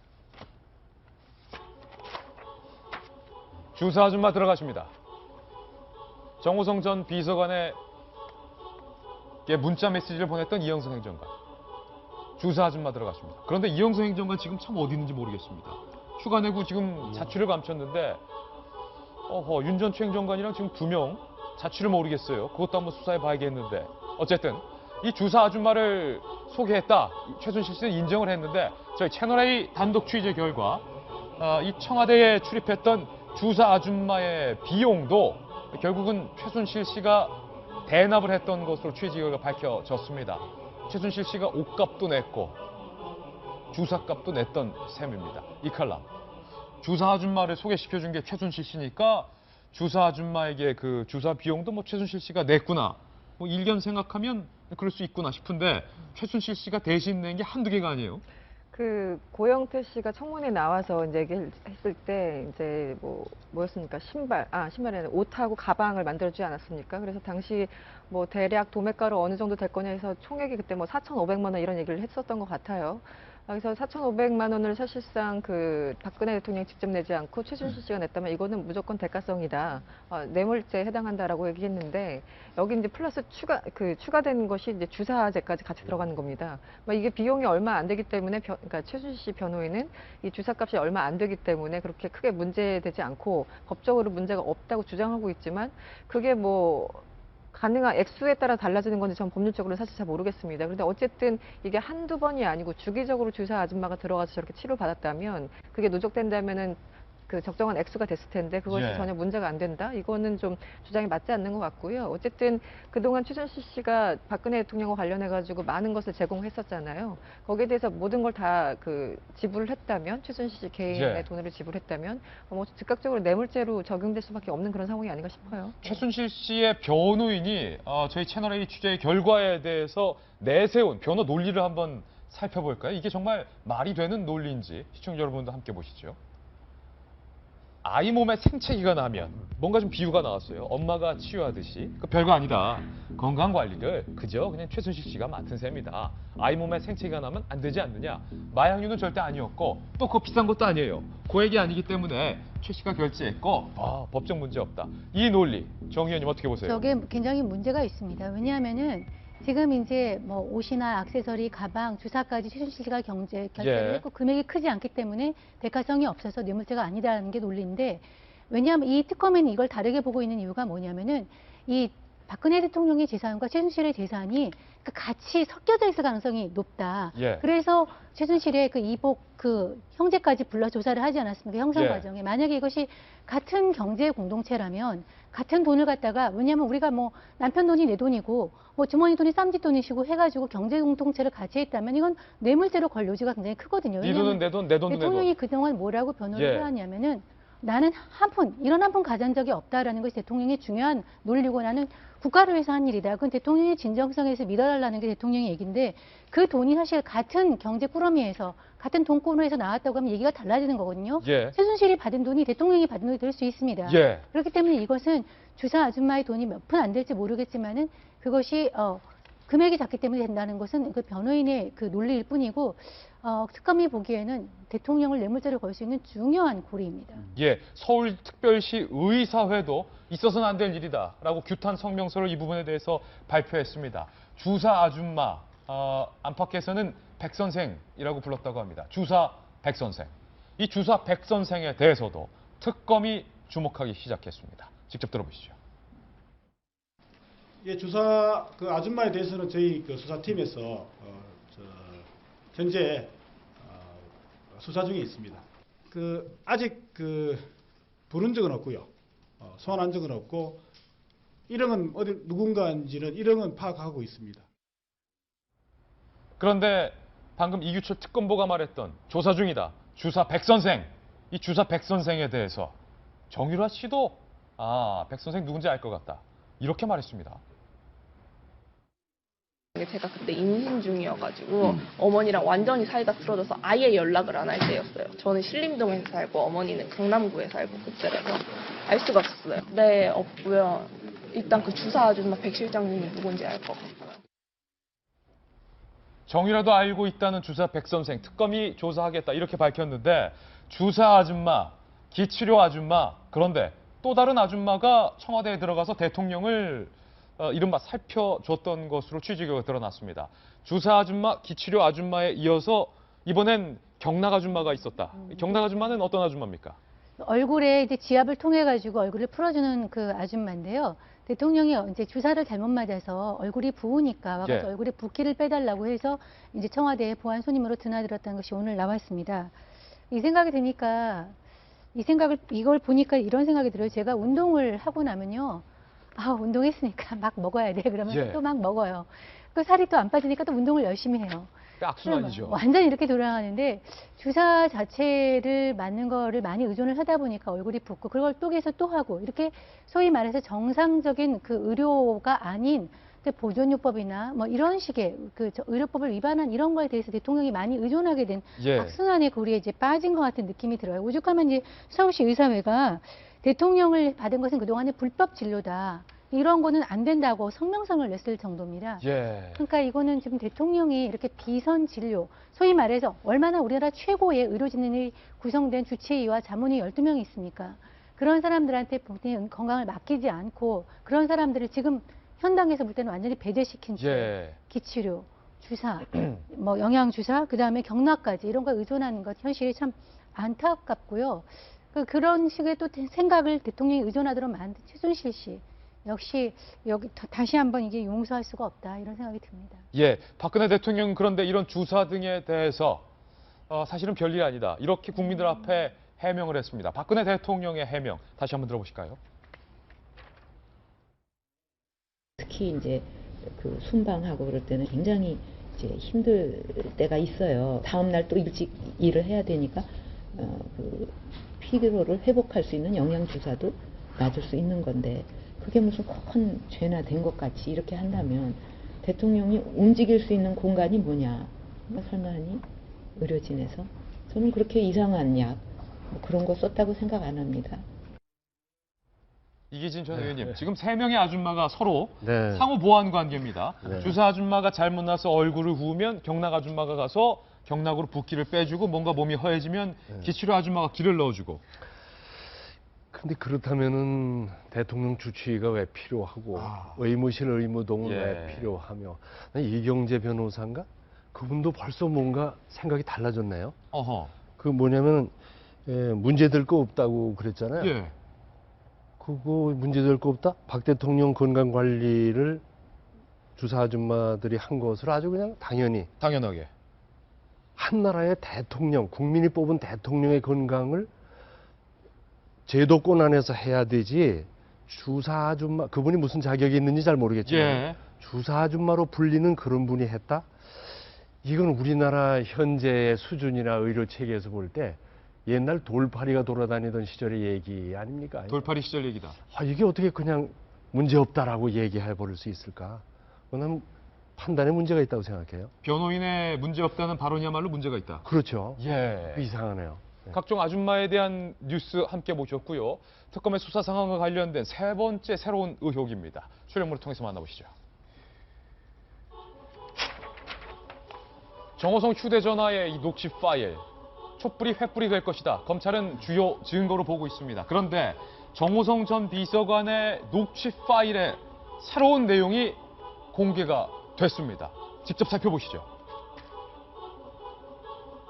주사 아줌마 들어가십니다. 정호성 전 비서관에게 문자 메시지를 보냈던 이영선 행정관. 주사 아줌마 들어가십니다. 그런데 이영선 행정관 지금 참 어디 있는지 모르겠습니다. 휴가 내고 지금 자취를 감췄는데 윤 전 행정관이랑 지금 2명 자취를 모르겠어요. 그것도 한번 수사해 봐야겠는데 어쨌든 이 주사 아줌마를 소개했다. 최순실 씨는 인정을 했는데 저희 채널A 단독 취재 결과 이 청와대에 출입했던 주사 아줌마의 비용도 결국은 최순실 씨가 대납을 했던 것으로 취재 결과 밝혀졌습니다. 최순실 씨가 옷값도 냈고 주사값도 냈던 셈입니다. 이 칼럼. 주사 아줌마를 소개시켜준 게 최순실 씨니까 주사 아줌마에게 그 주사 비용도 뭐 최순실 씨가 냈구나. 뭐 일견 생각하면 그럴 수 있구나 싶은데 최순실 씨가 대신 낸 게 한두 개가 아니에요. 그 고영태 씨가 청문회 나와서 이제 얘기했을 때 이제 뭐였습니까? 신발이 아니라 옷하고 가방을 만들어주지 않았습니까? 그래서 당시 뭐 대략 도매가로 어느 정도 될 거냐 해서 총액이 그때 뭐 4,500만 원 이런 얘기를 했었던 것 같아요. 그래서 4,500만 원을 사실상 그 박근혜 대통령이 직접 내지 않고 최순실 씨가 냈다면 이거는 무조건 대가성이다. 뇌물죄에 해당한다라고 얘기했는데 여기 이제 플러스 추가된 것이 이제 주사제까지 같이 들어가는 겁니다. 이게 비용이 얼마 안 되기 때문에 그러니까 최순실 씨 변호인은 이 주사값이 얼마 안 되기 때문에 그렇게 크게 문제되지 않고 법적으로 문제가 없다고 주장하고 있지만 그게 뭐 가능한 액수에 따라 달라지는 건지 전 법률적으로 사실 잘 모르겠습니다. 그런데 어쨌든 이게 한두 번이 아니고 주기적으로 주사 아줌마가 들어가서 저렇게 치료받았다면 그게 누적된다면은 그 적정한 액수가 됐을 텐데 그것이 전혀 문제가 안 된다? 이거는 좀 주장이 맞지 않는 것 같고요. 어쨌든 그동안 최순실 씨가 박근혜 대통령과 관련해가지고 많은 것을 제공했었잖아요. 거기에 대해서 모든 걸 다 지불을 했다면 최순실 씨 개인의 돈으로 지불했다면 뭐 즉각적으로 뇌물죄로 적용될 수밖에 없는 그런 상황이 아닌가 싶어요. 최순실 씨의 변호인이 저희 채널A 취재의 결과에 대해서 내세운 변호 논리를 한번 살펴볼까요? 이게 정말 말이 되는 논리인지 시청자 여러분도 함께 보시죠. 아이 몸에 생채기가 나면 뭔가 좀 비유가 나왔어요. 엄마가 치유하듯이. 그 별거 아니다. 건강관리를 그저 그냥 최순실 씨가 맡은 셈이다. 아이 몸에 생채기가 나면 안 되지 않느냐. 마약류는 절대 아니었고 또 그거 비싼 것도 아니에요. 고액이 아니기 때문에 최 씨가 결제했고 법적 문제 없다. 이 논리 정 의원님 어떻게 보세요? 저게 굉장히 문제가 있습니다. 왜냐하면은 지금 이제 뭐 옷이나 액세서리, 가방, 주사까지 최순실 씨가 결제를 했고 금액이 크지 않기 때문에 대가성이 없어서 뇌물죄가 아니다라는 게 논리인데 왜냐하면 이 특검에는 이걸 다르게 보고 있는 이유가 뭐냐면은 이 박근혜 대통령의 재산과 최순실의 재산이 같이 섞여져 있을 가능성이 높다. 그래서 최순실의 그 이복 그 형제까지 불러 조사를 하지 않았습니까? 형사 과정에. 만약에 이것이 같은 경제 공동체라면 같은 돈을 갖다가 왜냐하면 우리가 뭐 남편 돈이 내 돈이고 뭐 주머니 돈이 쌈짓 돈이시고 해가지고 경제 공동체를 같이 했다면 이건 뇌물죄로 걸 여지가 굉장히 크거든요. 네 돈은 내 돈, 내 돈은 내 돈. 대통령이 그동안 뭐라고 변호를 해왔냐면은 나는 이런 한 푼 가진 적이 없다라는 것이 대통령의 중요한 논리고 나는 국가를 위해서 한 일이다. 그건 대통령의 진정성에서 믿어달라는 게 대통령의 얘기인데 그 돈이 사실 같은 경제 꾸러미에서 같은 돈꾸러미에서 나왔다고 하면 얘기가 달라지는 거거든요. 최순실이 받은 돈이 대통령이 받은 돈이 될 수 있습니다. 그렇기 때문에 이것은 주사 아줌마의 돈이 몇 푼 안 될지 모르겠지만은 그것이 금액이 작기 때문에 된다는 것은 그 변호인의 그 논리일 뿐이고 특검이 보기에는 대통령을 뇌물죄로 걸 수 있는 중요한 고리입니다. 서울특별시 의사회도 있어서는 안 될 일이다라고 규탄 성명서를 이 부분에 대해서 발표했습니다. 주사 아줌마 안팎에서는 백선생이라고 불렀다고 합니다. 주사 백선생. 이 주사 백선생에 대해서도 특검이 주목하기 시작했습니다. 직접 들어보시죠. 예, 주사 그 아줌마에 대해서는 저희 그 수사팀에서 현재 수사 중에 있습니다. 그 아직 그 부른 적은 없고요. 소환한 적은 없고 일행은 어디 누군가인지는 일행은 파악하고 있습니다. 그런데 방금 이규철 특검보가 말했던 조사 중이다. 주사 백선생. 이 주사 백선생에 대해서 정유라 씨도 백선생 누군지 알 것 같다. 이렇게 말했습니다. 제가 그때 임신 중이어가지고 어머니랑 완전히 사이가 틀어져서 아예 연락을 안 할 때였어요. 저는 신림동에 살고 어머니는 강남구에 살고 그때라서 알 수가 없었어요. 네, 없고요. 일단 그 주사 아줌마 백 실장님이 누군지 알 것 같고요. 정유라도 알고 있다는 주사 백선생, 특검이 조사하겠다 이렇게 밝혔는데 주사 아줌마, 기치료 아줌마, 그런데 또 다른 아줌마가 청와대에 들어가서 대통령을 이른바 살펴줬던 것으로 취재 결과가 드러났습니다. 주사 아줌마, 기치료 아줌마에 이어서 이번엔 경락 아줌마가 있었다. 경락 아줌마는 어떤 아줌마입니까? 얼굴에 이제 지압을 통해 가지고 얼굴을 풀어주는 그 아줌마인데요. 대통령이 이제 주사를 잘못 맞아서 얼굴이 부으니까 와가지고 얼굴에 붓기를 빼달라고 해서 이제 청와대에 보안 손님으로 드나들었다는 것이 오늘 나왔습니다. 이 생각이 드니까 이걸 보니까 이런 생각이 들어요. 제가 운동을 하고 나면요. 운동했으니까 막 먹어야 돼. 그러면 또 막 먹어요. 그 살이 또 안 빠지니까 또 운동을 열심히 해요. 악순환이죠. 완전히 이렇게 돌아가는데 주사 자체를 맞는 거를 많이 의존을 하다 보니까 얼굴이 붓고 그걸 또 해서 또 하고 이렇게 소위 말해서 정상적인 그 의료가 아닌 보존요법이나 뭐 이런 식의 그 의료법을 위반한 이런 거에 대해서 대통령이 많이 의존하게 된 악순환의 고리에 이제 빠진 것 같은 느낌이 들어요. 오죽하면 이제 서울시 의사회가 대통령을 받은 것은 그동안의 불법 진료다. 이런 거는 안 된다고 성명서를 냈을 정도입니다. 그러니까 이거는 지금 대통령이 이렇게 비선 진료, 소위 말해서 얼마나 우리나라 최고의 의료진이 구성된 주치의와 자문의 12명이 있습니까? 그런 사람들한테 건강을 맡기지 않고 그런 사람들을 지금 현당에서 볼 때는 완전히 배제시킨 채 기치료, 주사, 뭐 영양주사, 그다음에 경락까지 이런 걸 의존하는 것 현실이 참 안타깝고요. 그런 식의 또 생각을 대통령이 의존하도록 만든 최순실 씨. 역시 여기 다시 한번 이게 용서할 수가 없다 이런 생각이 듭니다. 박근혜 대통령 그런데 이런 주사 등에 대해서 사실은 별일이 아니다. 이렇게 국민들 앞에 해명을 했습니다. 박근혜 대통령의 해명 다시 한번 들어보실까요? 특히 이제 그 순방하고 그럴 때는 굉장히 이제 힘들 때가 있어요. 다음 날 또 일찍 일을 해야 되니까 그 피로를 회복할 수 있는 영양 주사도 맞을 수 있는 건데. 그게 무슨 큰 죄나 된 것 같이 이렇게 한다면 대통령이 움직일 수 있는 공간이 뭐냐? 설마 하니? 의료진에서? 저는 그렇게 이상한 약, 그런 거 썼다고 생각 안 합니다. 이기진 전 의원님, 지금 3명의 아줌마가 서로 상호 보완 관계입니다. 주사 아줌마가 잘못 나서 얼굴을 후우면 경락 아줌마가 가서 경락으로 붓기를 빼주고 뭔가 몸이 허해지면 기치료 아줌마가 기를 넣어주고. 근데 그렇다면은 대통령 주치의가 왜 필요하고 의무실 의무동은 왜 필요하며 이경재 변호사인가? 그분도 벌써 뭔가 생각이 달라졌네요. 그 뭐냐면 문제될 거 없다고 그랬잖아요. 그거 문제될 거 없다? 박 대통령 건강 관리를 주사 아줌마들이 한 것을 아주 그냥 당연하게 한 나라의 대통령, 국민이 뽑은 대통령의 건강을 제도권 안에서 해야 되지 주사 아줌마, 그분이 무슨 자격이 있는지 잘 모르겠지만 주사 아줌마로 불리는 그런 분이 했다? 이건 우리나라 현재의 수준이나 의료 체계에서 볼 때 옛날 돌팔이가 돌아다니던 시절의 얘기 아닙니까? 돌팔이 시절 얘기다. 이게 어떻게 그냥 문제없다라고 얘기해 버릴 수 있을까? 그건 판단에 문제가 있다고 생각해요. 변호인의 문제없다는 발언이야말로 문제가 있다. 그렇죠. 이상하네요. 각종 아줌마에 대한 뉴스 함께 보셨고요. 특검의 수사 상황과 관련된 3번째 새로운 의혹입니다. 출연물을 통해서 만나보시죠. 정호성 휴대전화의 이 녹취 파일, 촛불이 횃불이 될 것이다. 검찰은 주요 증거로 보고 있습니다. 그런데 정호성 전 비서관의 녹취 파일에 새로운 내용이 공개가 됐습니다. 직접 살펴보시죠.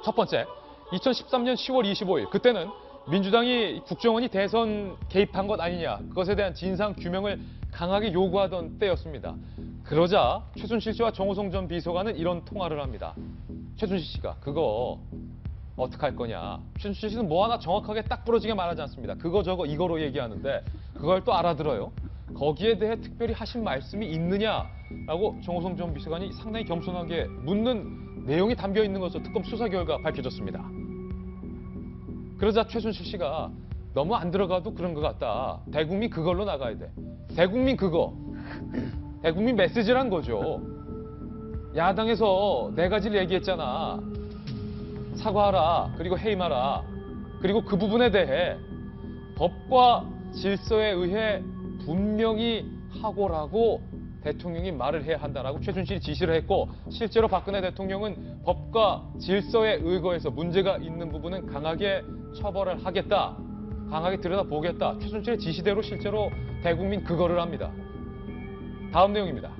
첫 번째, 2013년 10월 25일 그때는 민주당이 국정원이 대선 개입한 것 아니냐, 그것에 대한 진상 규명을 강하게 요구하던 때였습니다. 그러자 최순실 씨와 정호성 전 비서관은 이런 통화를 합니다. 최순실 씨가 그거 어떡할 거냐. 최순실 씨는 뭐 하나 정확하게 딱 부러지게 말하지 않습니다. 그거 저거 이거로 얘기하는데 그걸 또 알아들어요. 거기에 대해 특별히 하신 말씀이 있느냐라고 정호성 전 비서관이 상당히 겸손하게 묻는 내용이 담겨 있는 것으로 특검 수사 결과 밝혀졌습니다. 그러자 최순실 씨가 너무 안 들어가도 그런 것 같다. 대국민 그걸로 나가야 돼. 대국민 그거. 대국민 메시지란 거죠. 야당에서 네 가지를 얘기했잖아. 사과하라. 그리고 해임하라. 그리고 그 부분에 대해 법과 질서에 의해 분명히 하고라고 대통령이 말을 해야 한다라고 최순실이 지시를 했고, 실제로 박근혜 대통령은 법과 질서에 의거해서 문제가 있는 부분은 강하게 처벌을 하겠다. 강하게 들여다보겠다. 최순실의 지시대로 실제로 대국민 그거를 합니다. 다음 내용입니다.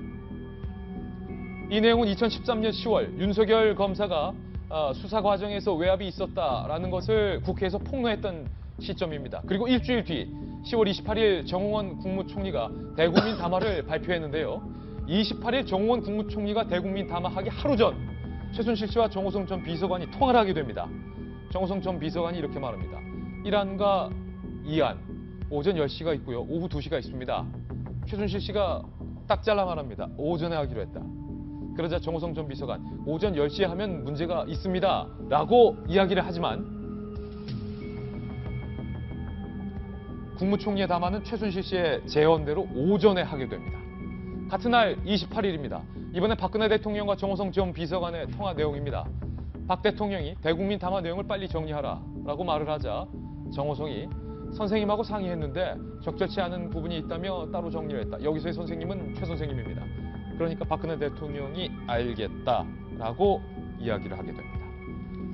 이 내용은 2013년 10월 윤석열 검사가 수사 과정에서 외압이 있었다라는 것을 국회에서 폭로했던 시점입니다. 그리고 일주일 뒤 10월 28일 정홍원 국무총리가 대국민 담화를 발표했는데요. 28일 정홍원 국무총리가 대국민 담화하기 하루 전 최순실 씨와 정호성 전 비서관이 통화를 하게 됩니다. 정호성 전 비서관이 이렇게 말합니다. 1안과 2안, 오전 10시가 있고요. 오후 2시가 있습니다. 최순실 씨가 딱 잘라 말합니다. 오전에 하기로 했다. 그러자 정호성 전 비서관, 오전 10시에 하면 문제가 있습니다. 라고 이야기를 하지만 국무총리의 담화는 최순실 씨의 제언대로 오전에 하게 됩니다. 같은 날 28일입니다. 이번에 박근혜 대통령과 정호성 전 비서관의 통화 내용입니다. 박 대통령이 대국민 담화 내용을 빨리 정리하라 라고 말을 하자 정호성이 선생님하고 상의했는데 적절치 않은 부분이 있다며 따로 정리를 했다. 여기서의 선생님은 최 선생님입니다. 그러니까 박근혜 대통령이 알겠다라고 이야기를 하게 됩니다.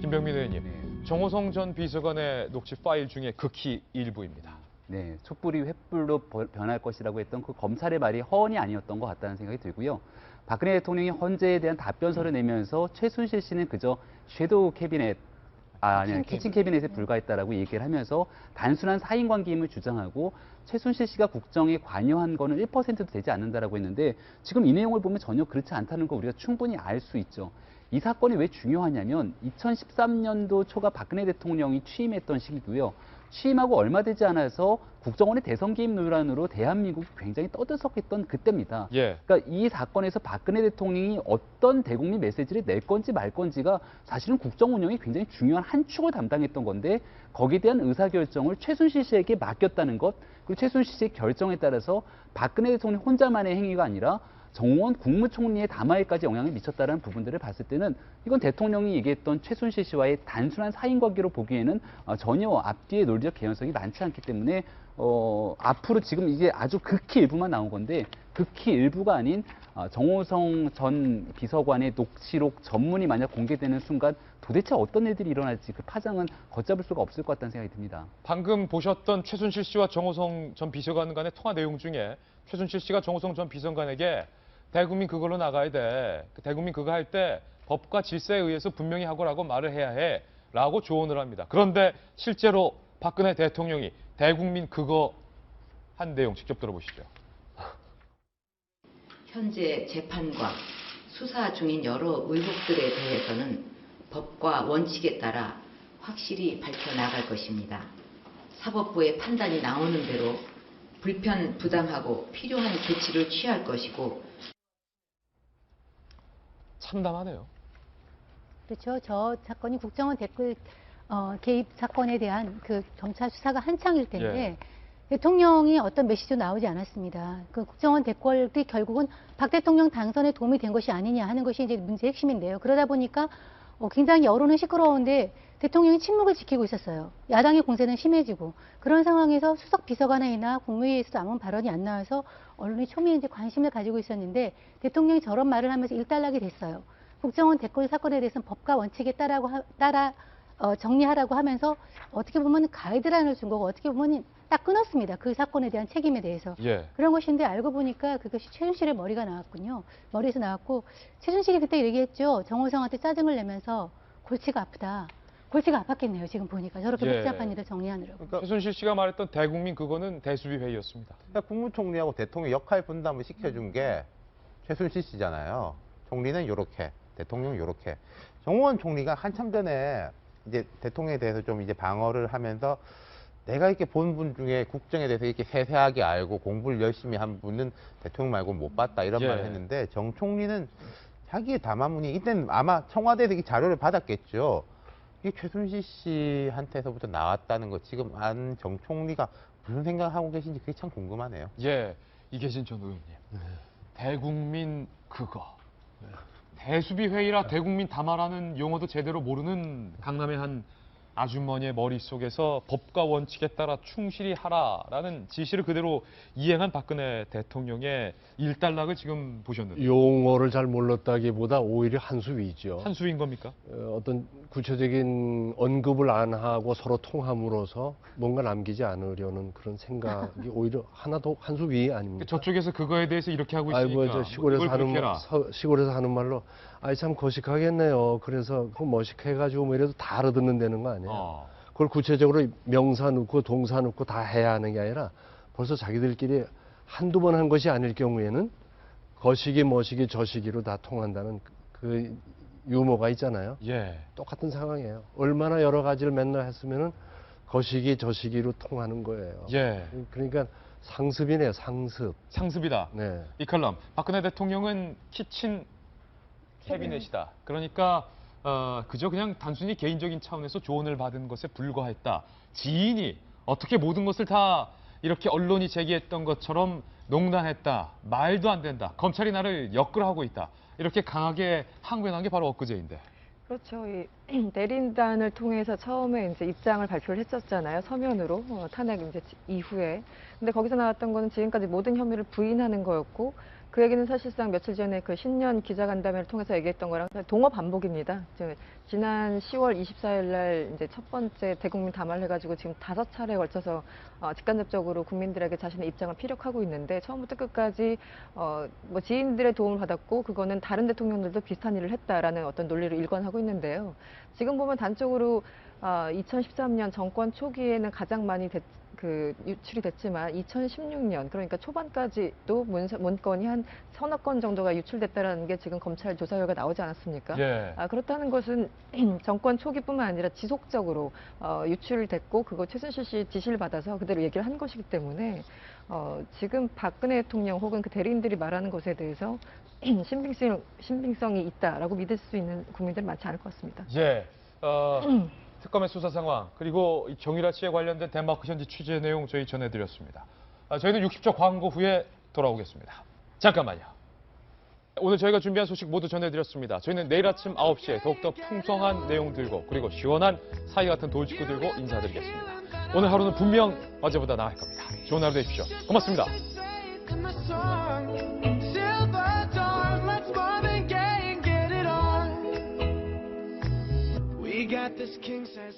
김병민 의원님, 정호성 전 비서관의 녹취 파일 중에 극히 일부입니다. 네, 촛불이 횃불로 변할 것이라고 했던 그 검찰의 말이 허언이 아니었던 것 같다는 생각이 들고요. 박근혜 대통령이 헌재에 대한 답변서를 내면서 최순실 씨는 그저 섀도우 캐비넷, 캐친 캐비넷에 불과했다라고 얘기를 하면서 단순한 사인 관계임을 주장하고 최순실 씨가 국정에 관여한 거는 1%도 되지 않는다라고 했는데 지금 이 내용을 보면 전혀 그렇지 않다는 거 우리가 충분히 알 수 있죠. 이 사건이 왜 중요하냐면 2013년도 초가 박근혜 대통령이 취임했던 시기고요. 취임하고 얼마 되지 않아서 국정원의 대선 개입 논란으로 대한민국이 굉장히 떠들썩했던 그때입니다. 예. 그러니까 이 사건에서 박근혜 대통령이 어떤 대국민 메시지를 낼 건지 말 건지가 사실은 국정 운영이 굉장히 중요한 한 축을 담당했던 건데 거기에 대한 의사결정을 최순실 씨에게 맡겼다는 것, 그리고 최순실 씨의 결정에 따라서 박근혜 대통령 혼자만의 행위가 아니라 정홍원 국무총리의 담화에까지 영향을 미쳤다는 부분들을 봤을 때는 이건 대통령이 얘기했던 최순실 씨와의 단순한 사인관계로 보기에는 전혀 앞뒤의 논리적 개연성이 많지 않기 때문에 앞으로 지금 이게 아주 극히 일부만 나온 건데 극히 일부가 아닌 정호성 전 비서관의 녹취록 전문이 만약 공개되는 순간 도대체 어떤 일들이 일어날지 그 파장은 걷잡을 수가 없을 것 같다는 생각이 듭니다. 방금 보셨던 최순실 씨와 정호성 전 비서관 간의 통화 내용 중에 최순실 씨가 정호성 전 비서관에게 대국민 그걸로 나가야 돼. 대국민 그거 할 때 법과 질서에 의해서 분명히 하고라고 말을 해야 해. 라고 조언을 합니다. 그런데 실제로 박근혜 대통령이 대국민 그거 한 내용 직접 들어보시죠. 현재 재판과 수사 중인 여러 의혹들에 대해서는 법과 원칙에 따라 확실히 밝혀나갈 것입니다. 사법부의 판단이 나오는 대로 불편, 부당하고 필요한 조치를 취할 것이고 참담하네요. 그렇죠. 저 사건이 국정원 댓글 개입 사건에 대한 그 경찰 수사가 한창일 텐데 대통령이 어떤 메시지도 나오지 않았습니다. 그 국정원 댓글이 결국은 박 대통령 당선에 도움이 된 것이 아니냐 하는 것이 이제 문제의 핵심인데요. 그러다 보니까 굉장히 여론은 시끄러운데 대통령이 침묵을 지키고 있었어요. 야당의 공세는 심해지고 그런 상황에서 수석 비서관회의나 국무회의에서도 아무 발언이 안 나와서 언론이 초미에 이제 관심을 가지고 있었는데 대통령이 저런 말을 하면서 일단락이 됐어요. 국정원 댓글 사건에 대해서는 법과 원칙에 따라 정리하라고 하면서 어떻게 보면 가이드라인을 준 거고 어떻게 보면 딱 끊었습니다. 그 사건에 대한 책임에 대해서. 예. 그런 것인데 알고 보니까 그것이 최순실의 머리가 나왔군요. 머리에서 나왔고 최순실이 그때 얘기했죠. 정호성한테 짜증을 내면서 골치가 아프다. 골치가 아팠겠네요. 지금 보니까 저렇게 예. 복잡한 일을 정리하느라고. 그러니까 최순실 씨가 말했던 대국민 그거는 대수비 회의였습니다. 그러니까 국무총리하고 대통령 역할 분담을 시켜준 게 최순실 씨잖아요. 총리는 요렇게, 대통령은 요렇게. 정호원 총리가 한참 전에 이제 대통령에 대해서 좀 이제 방어를 하면서 내가 이렇게 본 분 중에 국정에 대해서 이렇게 세세하게 알고 공부를 열심히 한 분은 대통령 말고 못 봤다 이런 예. 말을 했는데 정 총리는 자기의 담화문이 이때는 아마 청와대에서 이 자료를 받았겠죠. 이게 최순실 씨한테서부터 나왔다는 거 지금 안 정 총리가 무슨 생각하고 계신지 그게 참 궁금하네요. 예, 이계신 전 의원님. 대국민 그거. 대수비 회의라 대국민 담화라는 용어도 제대로 모르는 강남의 한 아주머니의 머릿속에서 법과 원칙에 따라 충실히 하라라는 지시를 그대로 이행한 박근혜 대통령의 일단락을 지금 보셨는데. 용어를 잘 몰랐다기보다 오히려 한 수 위죠. 한 수인 겁니까? 어떤 구체적인 언급을 안 하고 서로 통함으로써 뭔가 남기지 않으려는 그런 생각이 오히려 하나 더 한 수 위 아닙니까? 저쪽에서 그거에 대해서 이렇게 하고 있으니까. 아이고, 저 시골에서 그걸 하는 그렇게 해라. 시골에서 하는 말로 아이 참 거식하겠네요. 그래서 그 머식해가지고 뭐 이래도 다 알아듣는다는 거 아니에요. 그걸 구체적으로 명사 넣고 동사 넣고 다 해야 하는 게 아니라 벌써 자기들끼리 한두 번 한 것이 아닐 경우에는 거시기 머시기 저시기로 다 통한다는 그 유머가 있잖아요. 예. 똑같은 상황이에요. 얼마나 여러 가지를 맨날 했으면은 거시기 저시기로 통하는 거예요. 예. 그러니까 상습이네요, 상습. 상습이다. 네. 이 칼럼. 박근혜 대통령은 키친 캐비넷이다. 그러니까 그저 그냥 단순히 개인적인 차원에서 조언을 받은 것에 불과했다. 지인이 어떻게 모든 것을 다 이렇게 언론이 제기했던 것처럼 농단했다. 말도 안 된다. 검찰이 나를 엮으라고 있다. 이렇게 강하게 항변한 게 바로 엊그제인데. 그렇죠. 이 대리인단을 통해서 처음에 이제 입장을 발표를 했었잖아요. 서면으로 탄핵 이제 이후에. 근데 거기서 나왔던 거는 지금까지 모든 혐의를 부인하는 거였고 그 얘기는 사실상 며칠 전에 그 신년 기자간담회를 통해서 얘기했던 거랑 동어 반복입니다. 지난 10월 24일 날 이제 첫 번째 대국민 담화를 해가지고 지금 5차례에 걸쳐서 직간접적으로 국민들에게 자신의 입장을 피력하고 있는데 처음부터 끝까지 뭐 지인들의 도움을 받았고 그거는 다른 대통령들도 비슷한 일을 했다라는 어떤 논리를 일관하고 있는데요. 지금 보면 단적으로 2013년 정권 초기에는 가장 많이 유출이 됐지만 2016년 그러니까 초반까지도 문건이 한 서너 건 정도가 유출됐다라는 게 지금 검찰 조사 결과 나오지 않았습니까? 예. 그렇다는 것은 정권 초기뿐만 아니라 지속적으로 유출됐고 그거 최순실 씨 지시를 받아서 그대로 얘기를 한 것이기 때문에 지금 박근혜 대통령 혹은 그 대리인들이 말하는 것에 대해서 신빙성이 있다라고 믿을 수 있는 국민들은 많지 않을 것 같습니다. 예. 특검의 수사 상황 그리고 이 정유라 씨에 관련된 덴마크 현지 취재 내용 저희 전해드렸습니다. 저희는 60초 광고 후에 돌아오겠습니다. 잠깐만요. 오늘 저희가 준비한 소식 모두 전해드렸습니다. 저희는 내일 아침 9시에 더욱더 풍성한 내용 들고 그리고 시원한 사이 같은 돌직구 들고 인사드리겠습니다. 오늘 하루는 분명 어제보다 나을 겁니다. 좋은 하루 되십시오. 고맙습니다. We got this king size